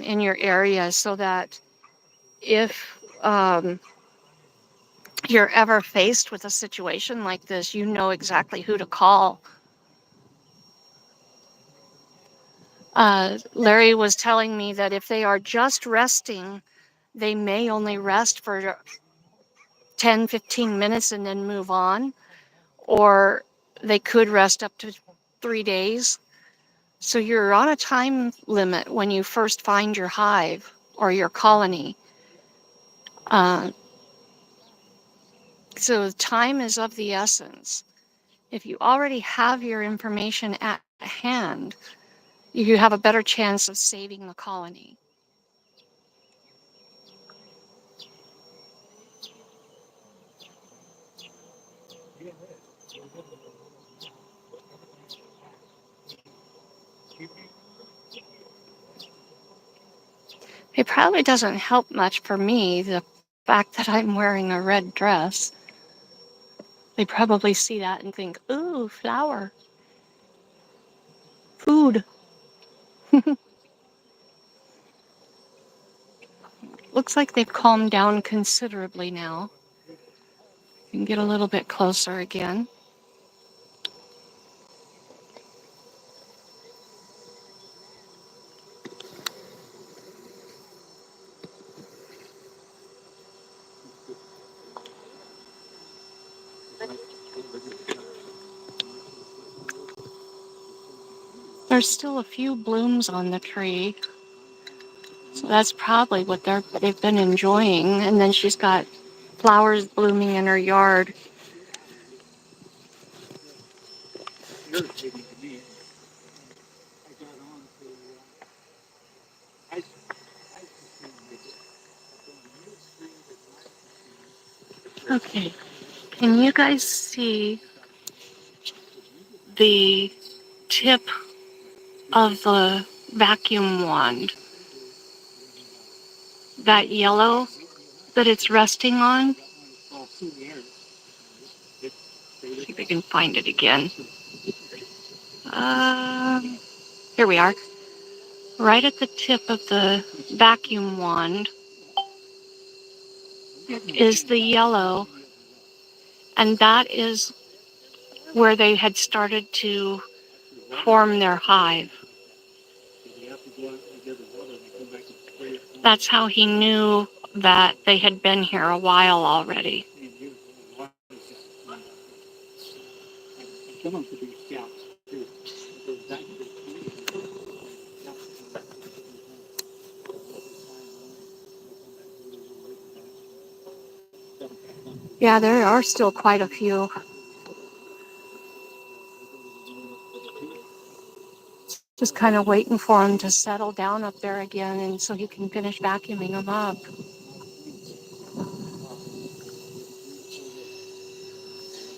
in your area so that if you're ever faced with a situation like this, you know exactly who to call. Larry was telling me that if they are just resting, they may only rest for 10, 15 minutes and then move on, or they could rest up to 3 days. So you're on a time limit when you first find your hive or your colony. Uh, so time is of the essence. If you already have your information at hand, you have a better chance of saving the colony. It probably doesn't help much for me, the fact that I'm wearing a red dress. They probably see that and think, ooh, flower, food. Looks like they've calmed down considerably now. You can get a little bit closer again. There's still a few blooms on the tree, so that's probably what they've been enjoying. And then she's got flowers blooming in her yard. irritating to me. I got on to ice cream maker. Okay. Can you guys see the tip of the vacuum wand? That yellow that it's resting on? See if I can find it again. Here we are. Right at the tip of the vacuum wand is the yellow, and that is where they had started to form their hive. That's how he knew that they had been here a while already. Yeah, there are still quite a few. Just kind of waiting for him to settle down up there again and so he can finish vacuuming them up.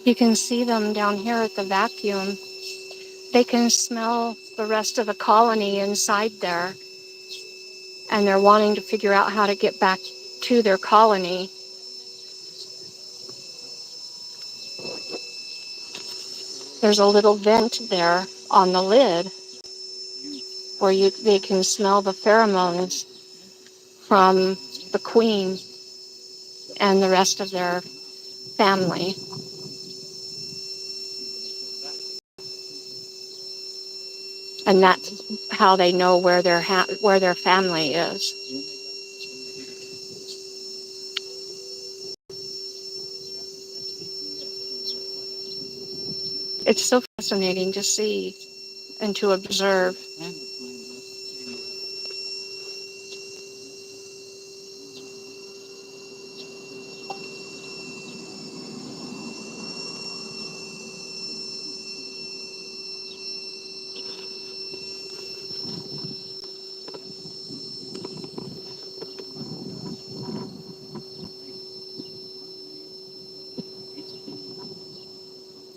You can see them down here at the vacuum. They can smell the rest of the colony inside there, and they're wanting to figure out how to get back to their colony. There's a little vent there on the lid where they can smell the pheromones from the queen and the rest of their family. And that's how they know where their family is. It's so fascinating to see and to observe.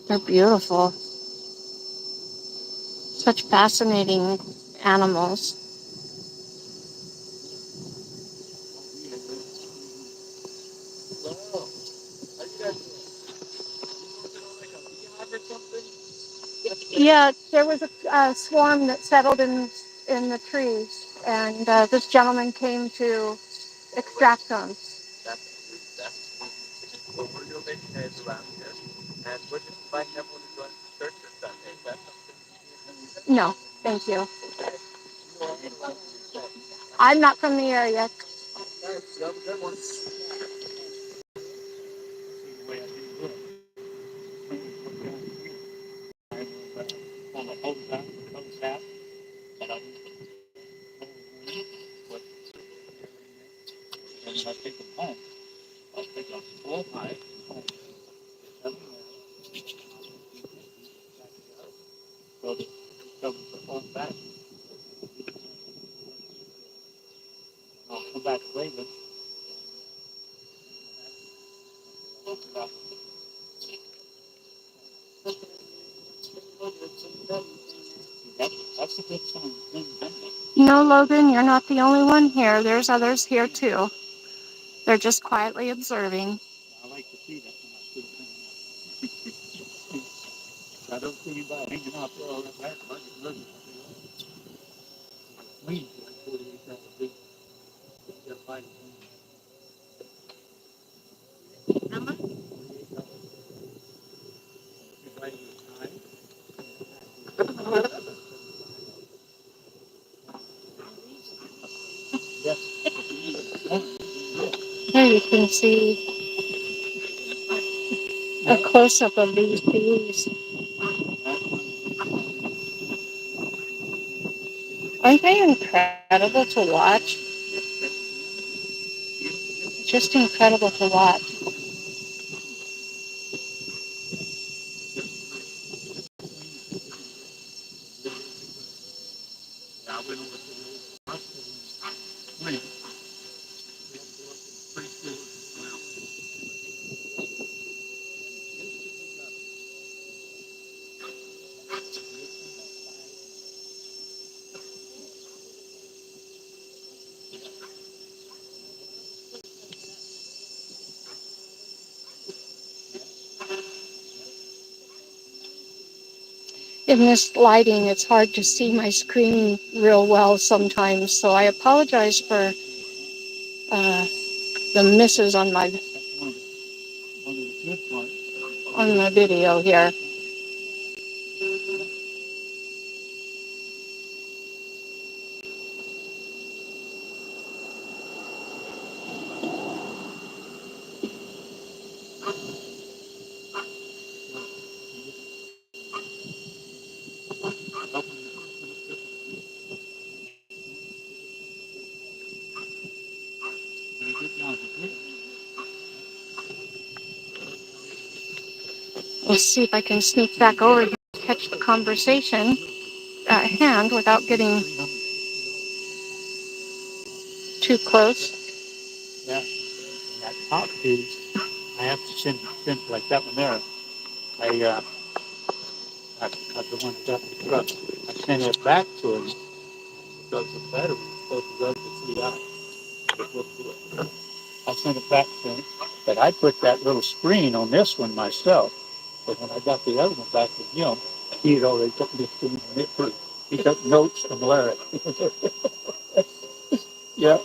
They're beautiful. Such fascinating animals. Yeah, there was a swarm that settled in the trees, and this gentleman came to extract them. What we're doing is around here, and we're just inviting everyone to join the church this Sunday. Is that something? No, thank you. I'm not from the area. No, Logan, you're not the only one here. There's others here too. They're just quietly observing. I like to see that. I don't see anybody hanging out there all that back. Here you can see a close-up of these bees. Aren't they incredible to watch? Just incredible to watch. went over to the hospital and went. We had to go up in 3 floors and come out. In this lighting, it's hard to see my screen real well sometimes, so I apologize for uh, the misses on my One of the good parts. on my video here. When you get down to here, Let's see if I can sneak back over here and catch the conversation at hand without getting too close. yeah, and that top piece, I have to send like that one there. I the one that got the truck. I sent it back to him because the battery was supposed to go to 3 hours. It wouldn't do it. I sent it back to him, but I put that little screen on this one myself. But when I got the other one back to him, he had already took this screen and it through. He took notes from Larry. Yeah,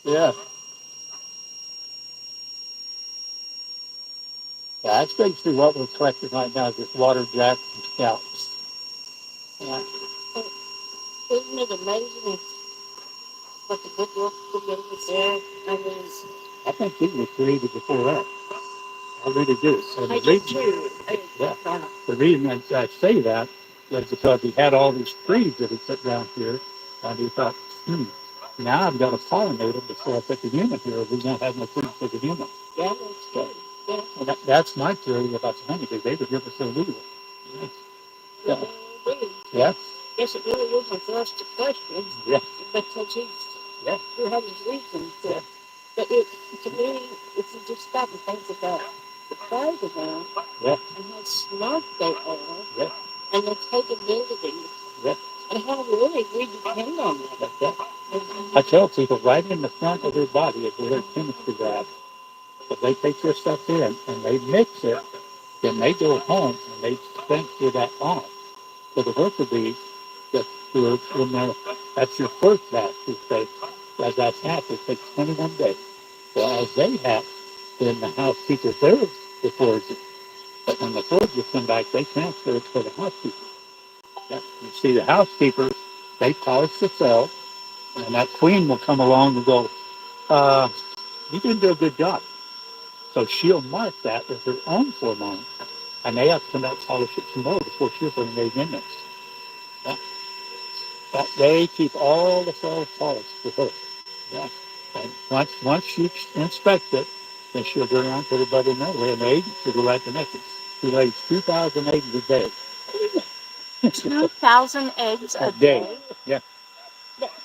yeah. Yeah, that's basically what we're collecting right now, is just water jacks and scalps. Yeah. Isn't it amazing what the good work created there? I mean, I think these were created before that. I really do. And I the do reason, too. yeah, the reason I say that is because he had all these trees that he put down here, and he thought, now I've got to pollinate them before I put the human here, or we don't have no food for the human. Yeah, that's good. Yeah. And that's my theory about the honeybees. They would give us illegal. Yeah. Yeah. Yes, it really is a first question. Yeah. Because Yeah. he had his reasons. Yeah. But to me, if you just stop and think about the size of them, Yeah. and how smart they are, Yeah. and their capabilities, Yeah. and how really we depend on them. Yeah. I tell people right in the front of their body is where their chemistry lab. If they take this stuff in and they mix it, then they go home and they think through that on. So the worker bees, that when that's your first batch, you say, as that's hatched, it takes 21 days. Well, as they hatch, then the housekeeper theirs records it. But when the foragers come back, they transfer it to the housekeeper. Yeah. You see, the housekeepers, they polish the cells, and that queen will come along and go, you didn't do a good job. So she'll mark that as her own pheromone, and they have to come back and polish it some more before she'll put an egg in there. Yeah. But they keep all the cells polished for her. Yeah. And once she inspects it, then she'll go around to everybody know where an egg, she'll go right to next. She lays 2,000 eggs a day. 2,000 eggs A a day. day? Yeah.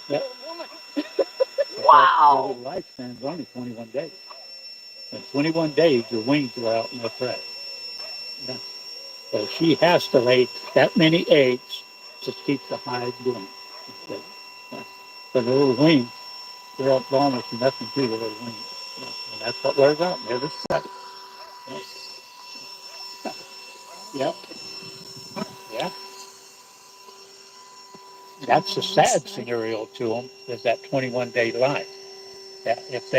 Yeah. Wow. Her lifespan's only 21 days. In 21 days, your wings are out in the press. Yeah. So she has to lay that many eggs to keep the hive going. So, yeah. So the little wings, they're up almost nothing to the little wings. Yeah. And that's what wears out every second. Yeah. Yeah. That's the sad scenario to them, is that 21-day life. Yeah. If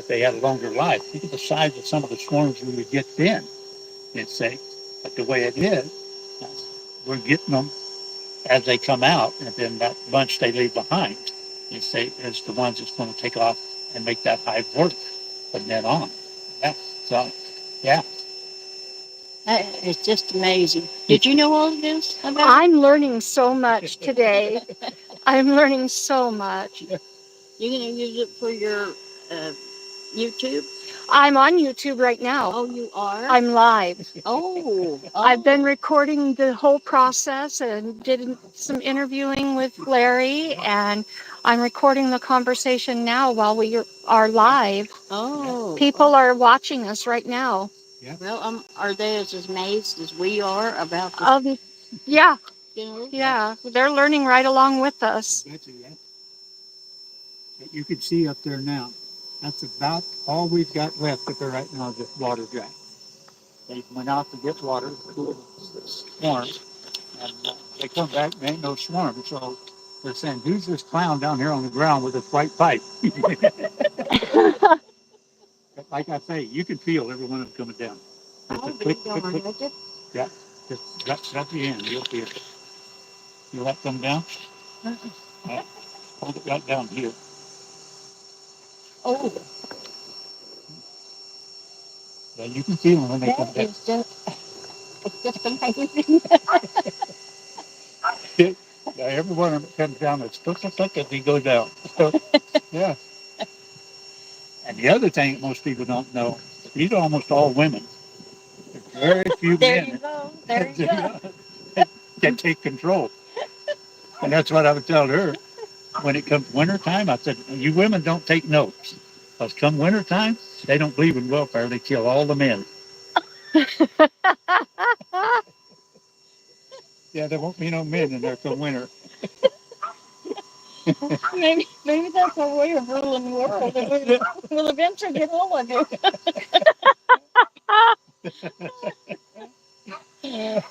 they had a longer life, think of the size of some of the swarms we would get then. You'd say, but the way it is, we're getting them as they come out, and then that bunch they leave behind, you say, is the ones that's going to take off and make that hive work from then on. Yeah. So, yeah. It's just amazing. Did you know all of this about I'm learning so much today. I'm learning so much. You're going to use it for your YouTube? I'm on YouTube right now. Oh, you are? I'm live. Oh, I've been recording the whole process and did some interviewing with Larry, and I'm recording the conversation now while we are live. Oh. People are watching us right now. Yeah. Well, are they as amazed as we are about this? Yeah, You know? yeah. They're learning right along with us. Betcha, yeah. That you can see up there now. That's about all we've got left up there right now is this water jack. They went out to get water, swarm, and they come back, there ain't no swarm. So they're saying, who's this clown down here on the ground with this white pipe? But like I say, you can feel every one of them coming down. Just a click, click, click. Yeah, just got the end. You'll feel it. Feel that come down? Right. Hold it right down here. Oh, Yeah, you can feel them when they come that down. is it's just amazing. Yeah, every one of them comes down, it's click, click, click as he goes down. So, yeah. And the other thing that most people don't know, these are almost all women. There's very few There men you go. There you go. that can take control. And that's what I would tell her. When it comes winter time, I said, you women don't take notes. Because come winter time, they don't believe in welfare. They kill all the men. Yeah, there won't be no men in there come winter. Maybe that's our way of ruling the world. And we'll eventually get all of it.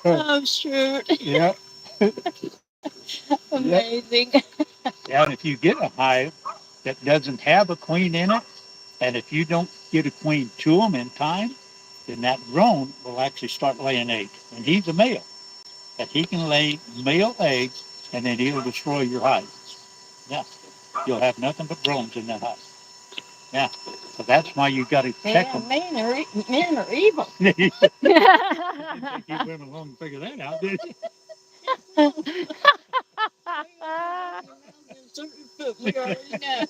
Oh, shoot. Yeah. Amazing. Yeah, and if you get a hive that doesn't have a queen in it, and if you don't get a queen to them in time, then that drone will actually start laying eggs. And he's a male. And he can lay male eggs, and then he'll destroy your hive. Yeah. You'll have nothing but drones in that hive. Yeah. So that's why you got to check them. Men are evil. It didn't take you women long to figure that out, did it? We already know.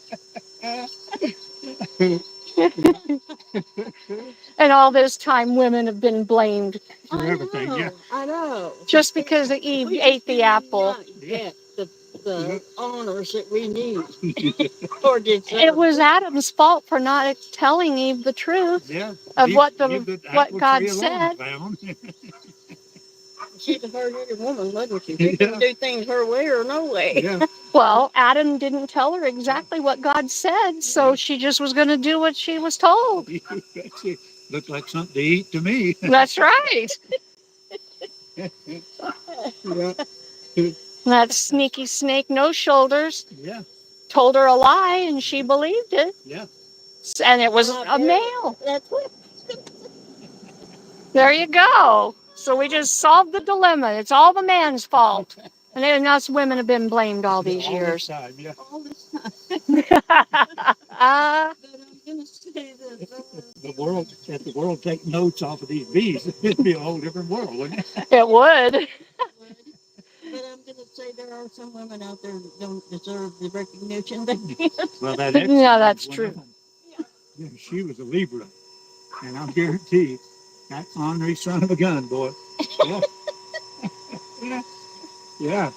And all this time, women have been blamed For everything, yeah. I know. just because Eve ate the apple. Get the honors that we need. Or It was Adam's fault for not telling Eve the truth Yeah. of Leave- what leave the what apple God tree alone, said. found. She's a hard-headed woman, wasn't she? She can do things her way or no way. Yeah. Well, Adam didn't tell her exactly what God said, so she just was going to do what she was told. Looked like something to eat to me. That's right. Yeah. That sneaky snake, no shoulders, Yeah. told her a lie, and she believed it. Yeah. And it was a male. That's what. There you go. So we just solved the dilemma. It's all the man's fault. And then us women have been blamed all these years. All this time, yeah. All this time. But I'm gonna say this. The world, if the world take notes off of these bees, it'd be a whole different world, wouldn't it? It would. But I'm gonna say there are some women out there that don't deserve the recognition they get. Well, that Yeah, that's one true. of them. Yeah, she was a Libra, and I'll guarantee you, that ornery son of a gun, boy. Yeah. Yeah.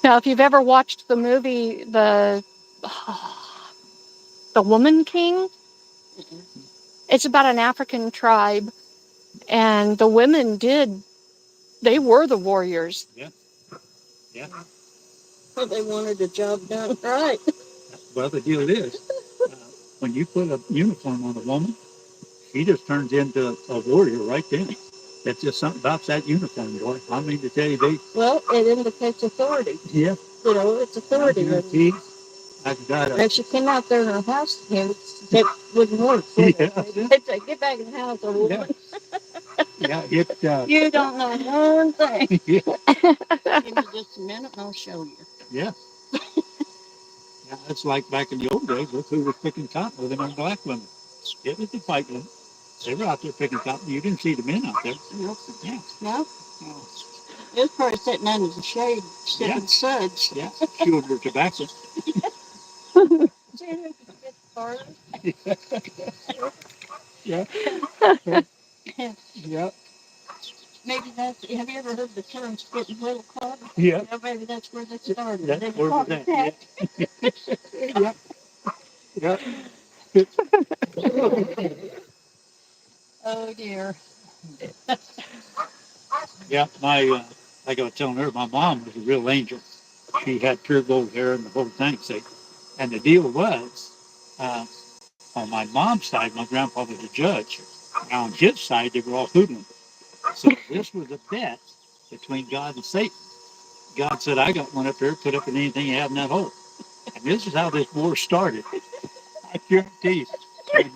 Now, if you've ever watched the movie The Woman King, it's about an African tribe, and the women they were the warriors. Yeah. Yeah. Well, they wanted the job done right. Well, the deal is, when you put a uniform on a woman, she just turns into a warrior right then. It's just something about that uniform, boy. I mean to tell you, Well, it indicates authority. Yeah. You know, it's authority. I've got If she came out there in her house, it wouldn't work. Would Yeah. They'd say, get back in the house, old woman. Yeah, You don't know one thing. Yeah. Give me just a minute and I'll show you. Yeah. Yeah, it's like back in the old days, look who was picking cotton with them and black women. It was the white women. They were out there picking cotton. You didn't see the men out there. Nope. Yeah. No. It was probably sitting under the shade, sipping suds. Yeah. Chewing their tobacco. See, look, it's farther. Yeah. Yeah. Maybe that's, have you ever heard the term spitting little club? Yeah. Yeah, maybe that's where that started. That's They where called was it that? that. Yeah. Yeah. Oh dear. Yeah. Like I was telling her, my mom was a real angel. She had pure gold hair and the whole thing. See? And the deal was, uh, on my mom's side, my grandpa was a judge. Now on his side, they were all hoodlums. So this was a bet between God and Satan. God said, I got one up there, put up in anything you have in that hole. And this is how this war started. I guarantee you. And,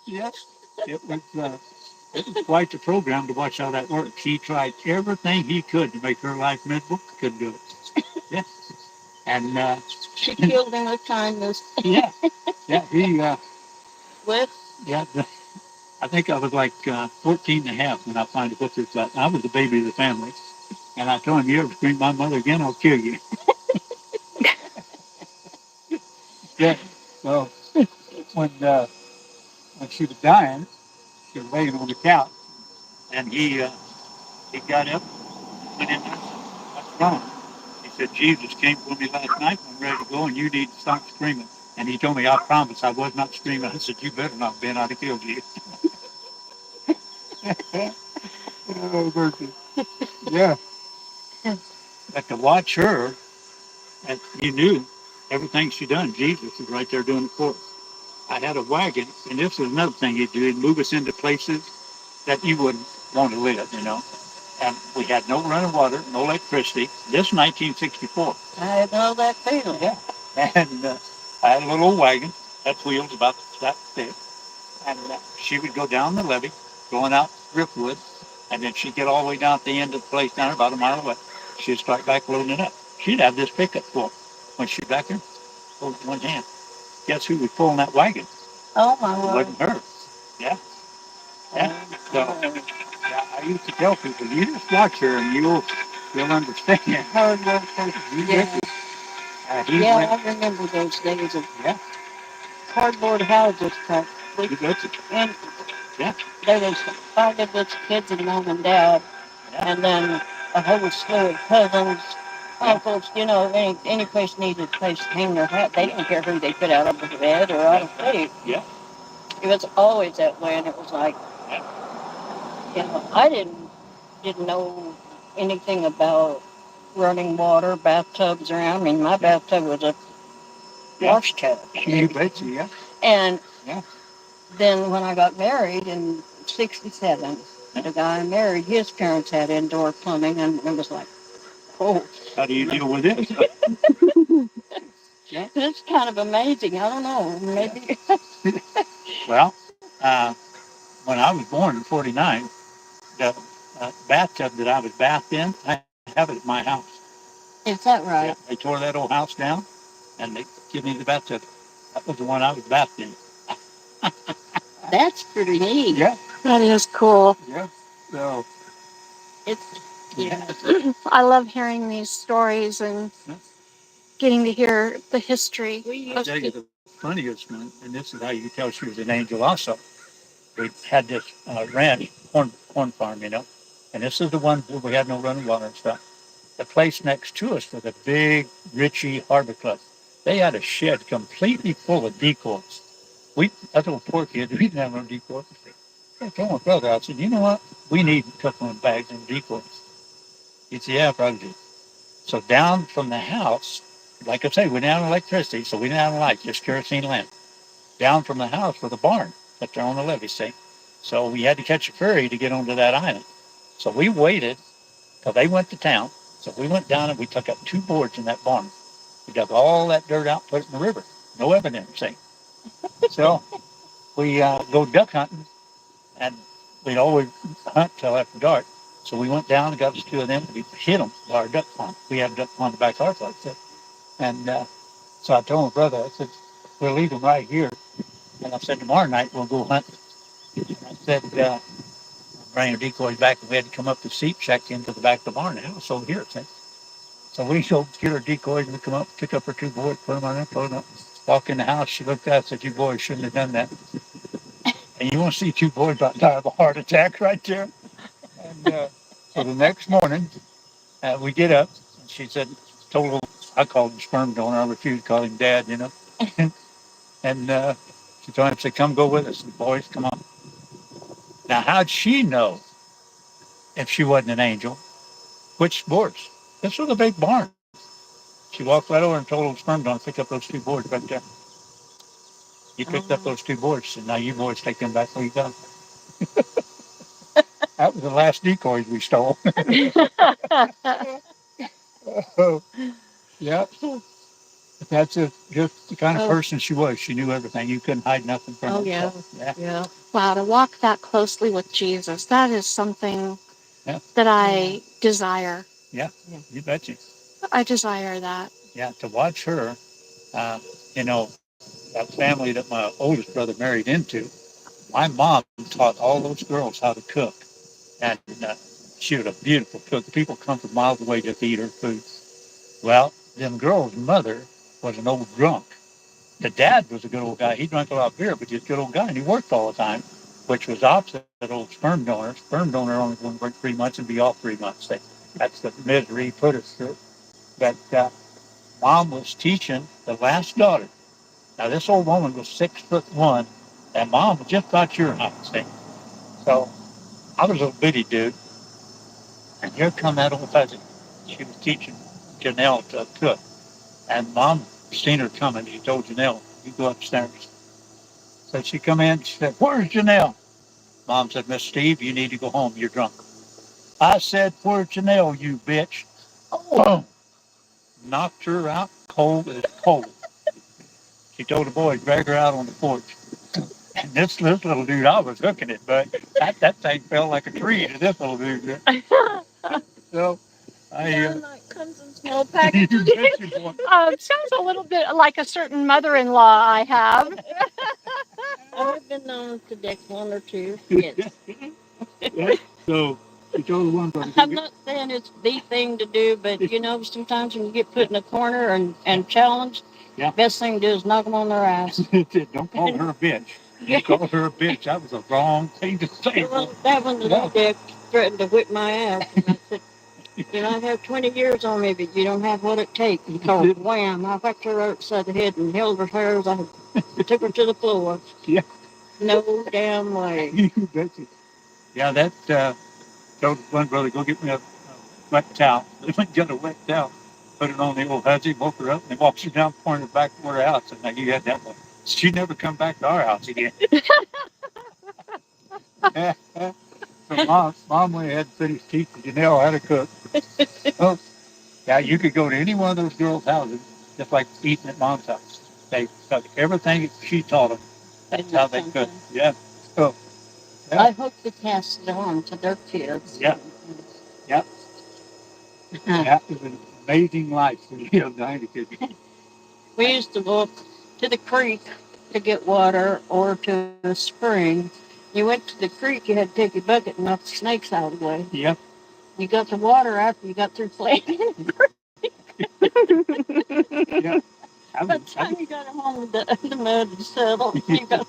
yes, it was quite the program to watch how that worked. He tried everything he could to make her life miserable. Couldn't do it. Yeah. And She killed him with kindness. yeah, yeah, With? yeah. I think I was like 14 and a half when I finally put this up. I was the baby of the family. And I told him, you ever scream my mother again, I'll kill you. Yeah. So when she was dying, she was laying on the couch, and he got up, went in there, and said, what's wrong? He said, Jesus came for me last night. I'm ready to go, and you need to stop screaming. And he told me, I promise I was not screaming. I said, you better not, Ben. I'd have killed you. Oh, mercy. Yeah. But to watch her, and you knew everything she done, Jesus was right there doing it for us. I had a wagon, and this was another thing he'd do. He'd move us into places that you wouldn't want to live, you know. And we had no running water, no electricity. This 1964. I know that feeling. Yeah. And I had a little old wagon, had wheels about that thick. And she would go down the levee, going out Driftwood, and then she'd get all the way down at the end of the place down there, about a mile away. She'd start back loading it up. She'd have this pickup full. When she back there, hold it in one hand. Guess who was pulling that wagon? Oh my It word. wasn't her. Yeah. Yeah. So yeah, I used to tell people, you just watch her and you'll understand. Hard worker. You Yeah. get it. He Yeah, went, I remember those days of yeah, cardboard houses you practically. got it. And Yeah, there was 5 of us kids and mom and dad, yeah, and then a whole slew of cousins, yeah, uncles, you know, any place needed a place to hang their hat. They didn't care who they put out of the bed or out of sleep. yeah, It was always that way, and it was like, yeah, you know, I didn't know anything about running water, bathtubs around. I mean, my bathtub was a yeah. wash tub. You betcha, yeah, And yeah, then when I got married in '67, the guy I married, his parents had indoor plumbing, and it was like, oh, how do you deal with it? Yeah, it's kind of amazing. I don't know, maybe. well, when I was born in '49, the bathtub that I was bathed in, I have it at my house. Is that Yeah, right? they tore that old house down and they give me the bathtub. That was the one I was bathed in. That's pretty neat. Yeah, That is cool. yeah. So, It's, yeah. I love hearing these stories and yeah. getting to hear the history We of Tell you people. the funniest one, and this is how you can tell she was an angel also. We had this ranch, corn farm, you know, and this is the one where we had no running water and stuff. The place next to us was a big Ritchie Harbor Club. They had a shed completely full of decoys. I told poor kids, we didn't have no decoys. I told my brother, I said, you know what? We need a couple of bags and decoys. He said, yeah, probably do. So down from the house, like I say, we didn't have electricity, so we didn't have a light, just kerosene lamp. Down from the house was a barn up there on the levee, see? So we had to catch a ferry to get onto that island. So we waited till they went to town. So we went down and we took up 2 boards in that barn. We dug all that dirt out, put it in the river. No evidence, see? So we go duck hunting, and we'd always hunt till after dark. So we went down and got us 2 of them. We hid them by our duck pond. We have a duck pond back our place. And so I told my brother, I said, we'll leave them right here. And I said, tomorrow night we'll go hunt. And I said, bring our decoys back, and we had to come up the seat check into the back of the barn. The house over here. See? So we go get our decoys, and we come up, pick up our 2 boards, put them on there, put them up, Walk in the house, she looked at us and said, "You boys shouldn't have done that." And you want to see two boys about to die of a heart attack right there? And so the next morning, we get up, and she said, told him, I called him sperm donor. I refused to call him dad, you know. And she told him, said, "Come go with us, boys, come on." Now, how'd she know if she wasn't an angel? Which sports? This was a big barn. She walked right over and told old sperm donor, "Pick up those two boards right there." You picked up those two boards, and now you boys take them back where you got them. That was the last decoys we stole. Oh, yeah. But that's just the kind of person she was. She knew everything. You couldn't hide nothing from her. Oh, yeah. So, yeah. Yeah. Wow, to walk that closely with Jesus, that is something Yeah. that I desire. Yeah. You betcha. I desire that. Yeah. To watch her, uh, you know, that family that my oldest brother married into, my mom taught all those girls how to cook. And she was a beautiful cook. People come from miles away just to eat her food. Well, them girls' mother was an old drunk. The dad was a good old guy. He drank a lot of beer, but he was a good old guy, and he worked all the time, which was opposite of old sperm donor. Sperm donor only going to work 3 months and be off 3 months. That's the misery he put us through. But mom was teaching the last daughter. Now, this old woman was 6'1", and mom was just about your height, see? So I was a little bitty dude, and here come that old fuzzy. She was teaching Janelle to cook, and mom seen her coming. She told Janelle, "You go upstairs." So she come in, she said, "Where's Janelle?" Mom said, "Miss Steve, you need to go home. You're drunk." I said, "Where's Janelle, you bitch?" Boom. Knocked her out cold as cold. She told the boys, "Drag her out on the porch." And this little dude, I was hooking it, but that thing fell like a tree to this little dude. So like comes in small packages. Sounds a little bit like a certain mother-in-law I have. I've been known to deck one or two. Yes. Yeah. So she told the one brother. I'm not saying it's the thing to do, but you know, sometimes when you get put in a corner and challenged, yeah, best thing to do is knock them on their ass. Don't call her a bitch. You call her a bitch. That was a wrong thing to say. Well, that one that I did threatened to whip my ass. And I said, "You know, I have 20 years on me, but you don't have what it takes." So wham, I whacked her upside the head and held her hairs. I took her to the floor. Yeah. No damn way. You betcha. Yeah, that told one brother, "Go get me a wet towel." They went and got a wet towel, put it on the old hussy, woke her up, and they walked her down the corner back to her house. And now you had that one. She never come back to our house again. So mom went ahead and finished teaching Janelle how to cook. Oh, yeah, you could go to any one of those girls' houses, just like eating at mom's house. They took everything she taught them. That's how they cooked. Yeah. So, yeah. I hope they pass it on to their kids. Yeah. Yeah. Yeah. It was an amazing life for you, Diana. We used to go up to the creek to get water or to a spring. You went to the creek, you had to take your bucket and knock the snakes out of the way. Yep. You got the water after you got through playing. Yeah. By the time you got home, the mud had settled. You got...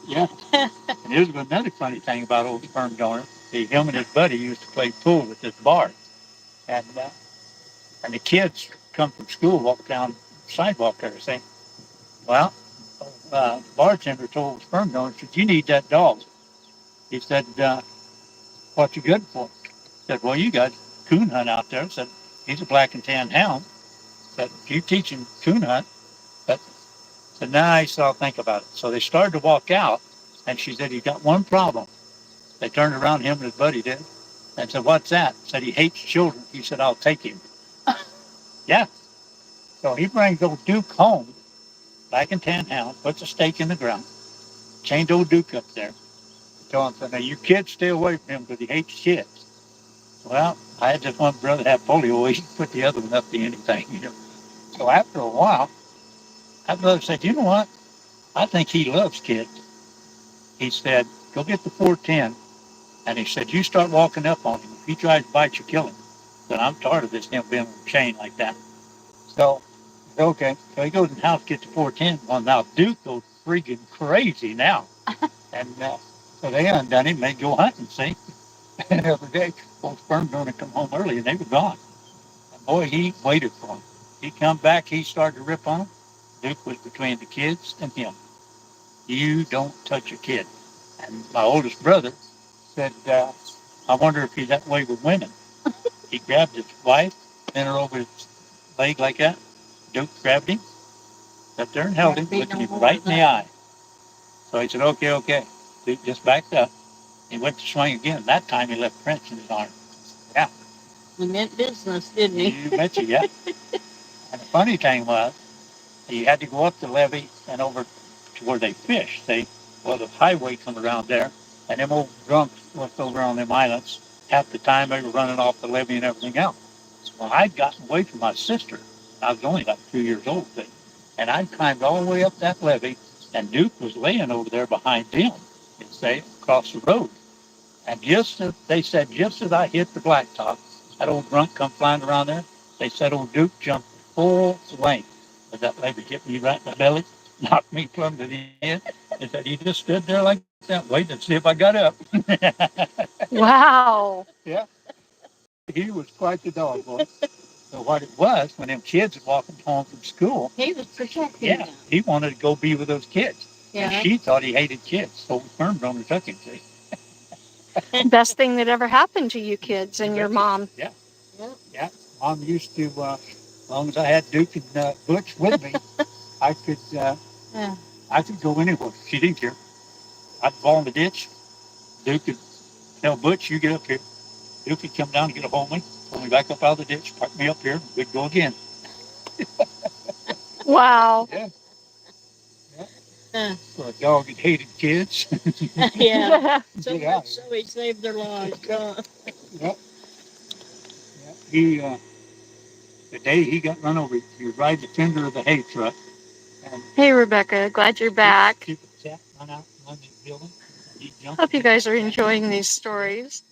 Yeah. And here's another funny thing about old sperm donor. Him and his buddy used to play pool at this bar. And the kids come from school, walk down the sidewalk there, saying, "Well, the bartender told the sperm donor, said, you need that dog." He said, "What you good for?" Said, "Well, you got coon hunt out there." Said, "He's a black and tan hound." Said, "You teach him coon hunt?" But said, "Nah," he said, "I'll think about it." So they started to walk out, and she said, "He got one problem." They turned around, him and his buddy did, and said, "What's that?" Said, "He hates children." He said, "I'll take him." Yeah. So he brings old Duke home, black and tan hound, puts a stake in the ground, chained old Duke up there. Told him, "Now you kids stay away from him because he hates kids." Well, I had this one brother have polio. He put the other one up to anything, you know. So after a while, that brother said, "You know what? I think he loves kids." He said, "Go get the 410." And he said, "You start walking up on him. If he tries to bite you, kill him." But I'm tired of this him being on a chain like that. So Okay. So he goes in the house, gets the 410. Well, now Duke goes freaking crazy now. And so they undone him. They go hunting, see? And the other day, old sperm donor come home early and they were gone. And boy, he waited for him. He come back, he started to rip on him. Duke was between the kids and him. You don't touch a kid. And my oldest brother said, I wonder if he's that way with women. He grabbed his wife, bent her over his leg like that. Duke grabbed him, sat there and held him, looked him right in the eye. So he said, okay, okay. Duke just backed up. He went to swing again. That time he left prints in his arm. Yeah. He meant business, didn't he? You betcha, yeah. And the funny thing was, he had to go up the levee and over to where they fish. Well, the highway come around there, and them old drunks left over on them islands. Half the time they were running off the levee and everything else. Well, I'd gotten away from my sister. I was only like 2 years old then. And I'd climbed all the way up that levee, and Duke was laying over there behind them, and say, across the road. And they said, just as I hit the blacktop, that old drunk come flying around there. They said old Duke jumped full length. But that lady hit me right in the belly, knocked me plumb to the head. They said he just stood there like that, waiting to see if I got up. Wow. Yeah, he was quite the dog, boy. So what it was, when them kids were walking home from school, He was protecting yeah, them. he wanted to go be with those kids. And Yeah. she thought he hated kids, so sperm donor took him, see. Best thing that ever happened to you kids and your mom. Yeah. Yep. Yeah, Mom used to, as long as I had Duke and Butch with me, I could, Yeah. I could go anywhere. She didn't care. I'd fall in the ditch. Duke could tell Butch, you get up here. Duke could come down and get a hold of me, pull me back up out of the ditch, park me up here, we'd go again. Wow. Yeah, yeah. For a dog that hated kids. Yeah. So Get out much so he saved their lives. God. Yep. Yeah. He, the day he got run over, he was riding the fender of the hay truck. And Hey, Rebecca. Glad you're back. stupid cat run out from under the building. And he jumped. Hope you guys are enjoying these stories.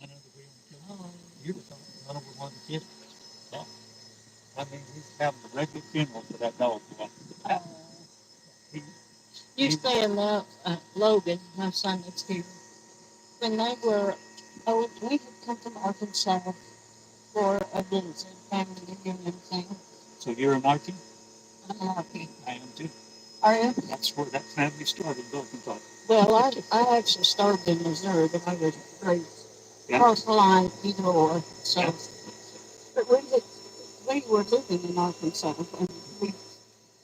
And went under the wheel and killed him. Beautiful. Run over one of the kids. Yeah. I mean, he's having a regular funeral for that dog. He, You he, saying that, Logan, my son that's here, when they were, we had come from Arkansas for a visit, family reunion thing. so you're a Martin? I'm Marky. I am too. Are you? That's where that family started, Arkansas. Well, I actually started in Missouri, but I was raised Yeah. across the line, either or. So, but we were living in Arkansas, and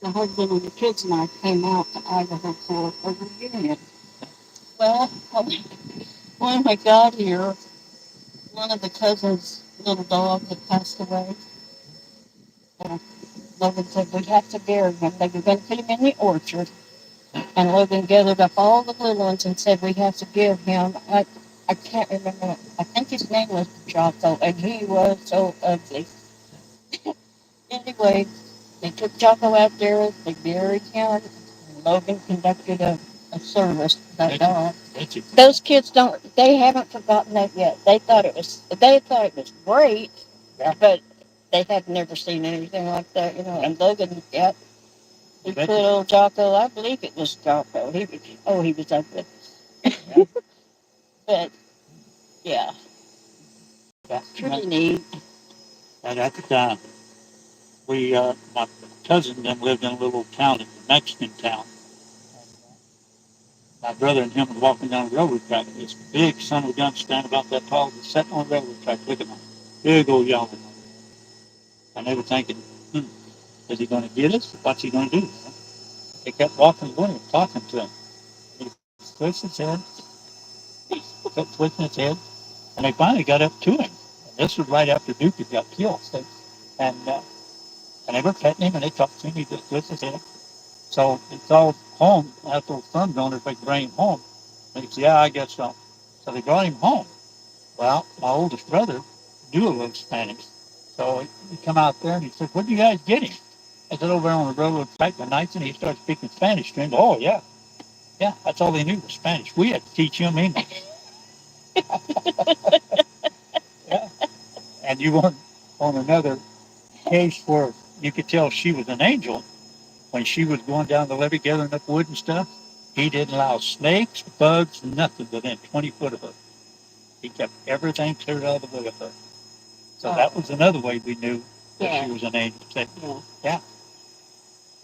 the husband and the kids and I came out to Idaho for a reunion. Well, when we got here, one of the cousins' little dog had passed away. And Logan said, we have to bury him. They were going to put him in the orchard. And Logan gathered up all the little ones and said, we have to give him, I can't remember, I think his name was Jocko, and he was so ugly. Anyway, they took Jocko out there, they buried him, and Logan conducted a service for that dog. Those kids they haven't forgotten that yet. They thought it was great, Yeah. but they had never seen anything like that, and Logan, yeah, he put old Jocko, I believe it was Jocko. He was ugly. Yeah. But, yeah, pretty neat. And at the time, my cousin then lived in a little town, in the Mexican town. My brother and him were walking down the railroad track. This big son of a gun standing about that tall, was sitting on the railroad track looking at him. Big old yellow. And they were thinking, is he going to get us? What's he going to do? They kept walking away and talking to him. He twisted his head, kept twisting his head, and they finally got up to him. And this was right after Duke had got killed. So, and they were petting him and they talked to him. He just twisted his head. So he called home, asked those sperm donors if they could bring him home. And he said, yeah, I guess so. So they brought him home. Well, my oldest brother knew a little Spanish. So he come out there and he said, where did you guys get him? I said, over there on the railroad track the nights, and he started speaking Spanish to him. Oh, yeah. Yeah, that's all they knew was Spanish. We had to teach him English. Yeah. And you want on another case where you could tell she was an angel when she was going down the levee gathering up wood and stuff. He didn't allow snakes, bugs, nothing within 20 foot of her. He kept everything cleared out of the way of her. So that was another way we knew that she was an angel. Yeah,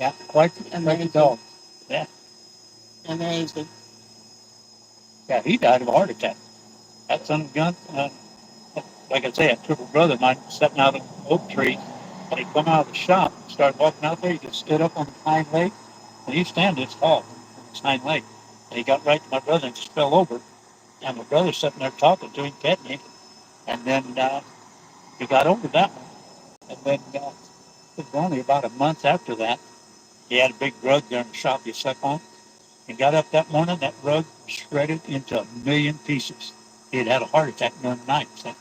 yeah, quite a dog. Yeah, amazing. Yeah, he died of a heart attack. That son of a gun. Like I say, a triple brother of mine was sitting out on an oak tree, and he come out of the shop, started walking out there. He just stood up on his hind leg, and he stand this tall on his hind leg. And he got right to my brother and just fell over. And my brother sitting there talking to him, petting him, and then he got over that one. And then it was only about a month after that, he had a big rug there in the shop he slept on. And got up that morning, that rug shredded into a million pieces. He had had a heart attack during the night. So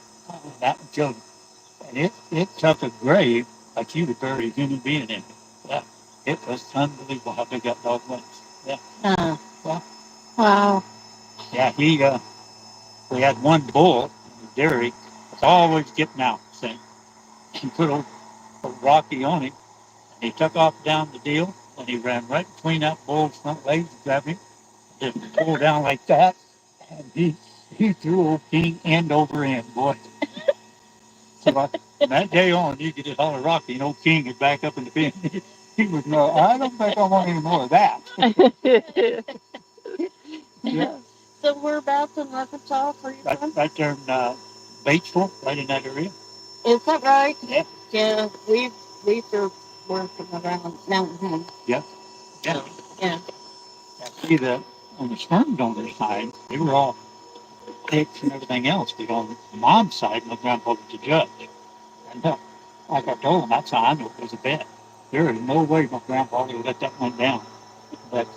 that killed him. And it took a grave like you would bury a human being in. Yeah. It was unbelievable how big that dog was. Yeah. Well, wow. Yeah, we had one bull in the dairy was always getting out, saying, and put a Rocky on him. And he took off down the deal, and he ran right between that bull's front legs, grabbed him, just pulled down like that, and he threw old King end over end, boy. So from that day on, you could just holler Rocky, and old King would back up in the pen. He would know, I don't think I want any more of that. Yeah. So whereabouts in Arkansas are you from? Right there in Batesville, right in that area. Is that right? Yeah. Yeah, we've worked around Mountain Home. Yeah. Yeah. Yeah. See, on the sperm donor side, they were all pigs and everything else, but on the mom's side, my grandpa was the judge. And like I told him, that's how I knew it was a bet. There is no way my grandpa would let that one down. But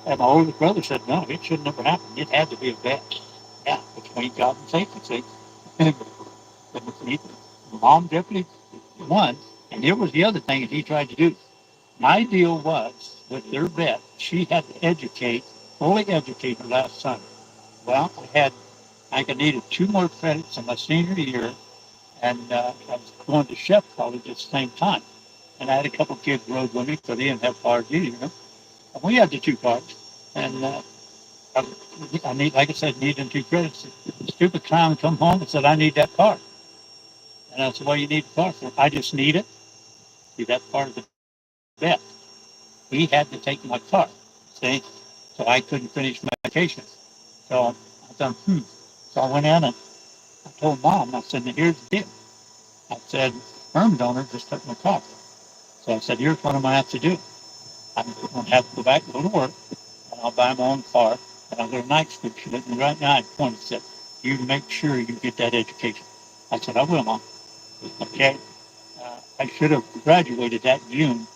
and my oldest brother said, no, it should never happen. It had to be a bet. Yeah, between God and Satan. See? And mom definitely won. And here was the other thing that he tried to do. My deal was with their bet, she had to fully educate her last son. Well, I needed 2 more credits in my senior year, and I was going to chef college at the same time. And I had a couple of kids rode with me because they didn't have cars either, And we had the 2 cars. And like I said, needed 2 credits. The stupid clown come home and said, I need that car. And I said, well, you need the car. So I just need it. See, that's part of the bet. He had to take my car. See? So I couldn't finish my education. So I thought, So I went in and I told mom, I said, now here's the deal. I said, sperm donor just took my car. So I said, here's what I'm going to have to do. I'm going to have to go back and go to work, and I'll buy my own car, and I'll go to night school. She looked me right now and pointed and said, you make sure you get that education. I said, I will, Mom. Okay. I should have graduated that June.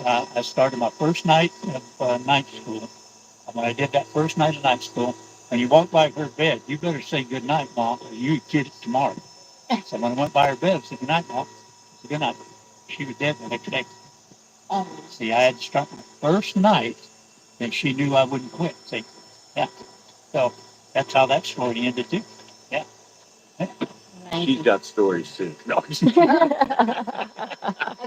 I started my first night of night school. And when I did that first night of night school, when you walk by her bed, you better say good night, Mom, or you get it tomorrow. So when I went by her bed, I said, good night, Mom. I said, good night. She was dead the next day. Oh. See, I had to start my first night, and she knew I wouldn't quit. See, yeah. So that's how that story ended, too. Yeah. She's got stories, too. No. I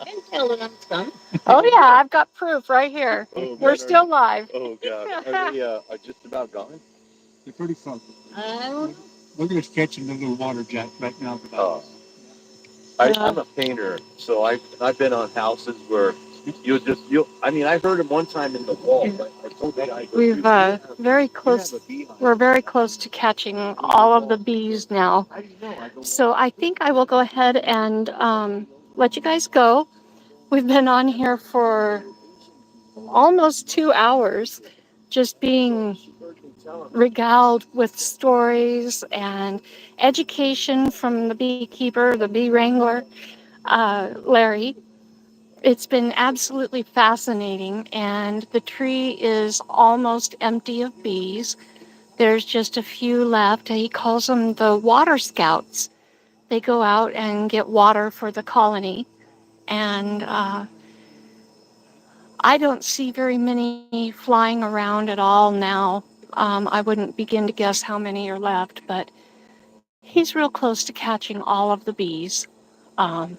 can tell it on some. Oh yeah, I've got proof right here. Oh, We're God, still live. oh, God. Are they are just about gone? They're pretty fun. We're just catching the little water jack right now. Oh. I'm a painter, so I've been on houses where I heard him one time in the wall, but I told the guy, We've very close. We're very close to catching all of the bees now. So I think I will go ahead and let you guys go. We've been on here for almost 2 hours, just being regaled with stories and education from the beekeeper, the bee wrangler, Larry. It's been absolutely fascinating, and the tree is almost empty of bees. There's just a few left. He calls them the water scouts. They go out and get water for the colony, and I don't see very many flying around at all now. I wouldn't begin to guess how many are left, but he's real close to catching all of the bees. Um,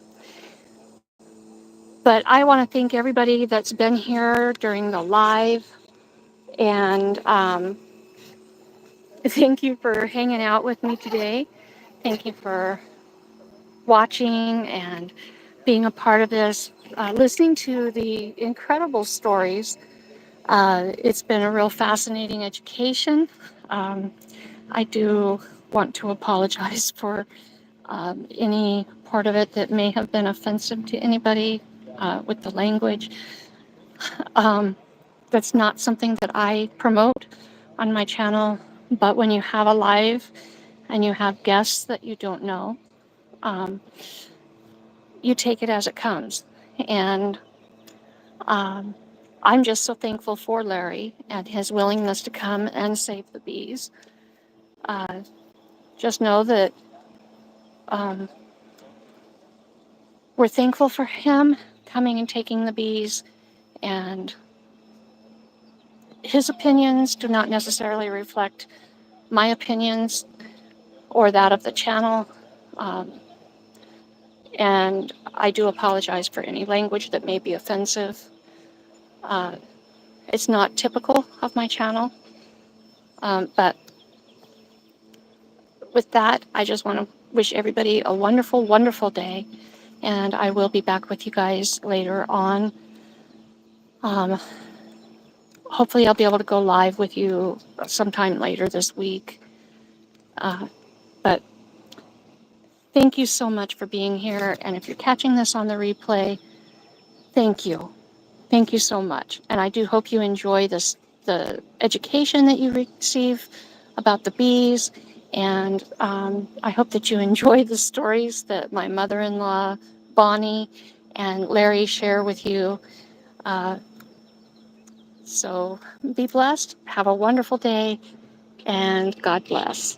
But I want to thank everybody that's been here during the live, and thank you for hanging out with me today. Thank you for watching and being a part of this, listening to the incredible stories. It's been a real fascinating education. Um, I do want to apologize for any part of it that may have been offensive to anybody with the language. Um, that's not something that I promote on my channel, but when you have a live and you have guests that you don't know, um, you take it as it comes. And um, I'm just so thankful for Larry and his willingness to come and save the bees. Uh, just know that um, we're thankful for him coming and taking the bees, and his opinions do not necessarily reflect my opinions or that of the channel. Um, and I do apologize for any language that may be offensive. Uh, it's not typical of my channel, but with that, I just want to wish everybody a wonderful, wonderful day. And I will be back with you guys later on. Um, hopefully, I'll be able to go live with you sometime later this week. But thank you so much for being here. And if you're catching this on the replay, thank you. Thank you so much. And I do hope you enjoy this, the education that you receive about the bees. And I hope that you enjoy the stories that my mother-in-law, Bonnie, and Larry share with you. Uh, so be blessed. Have a wonderful day, and God bless.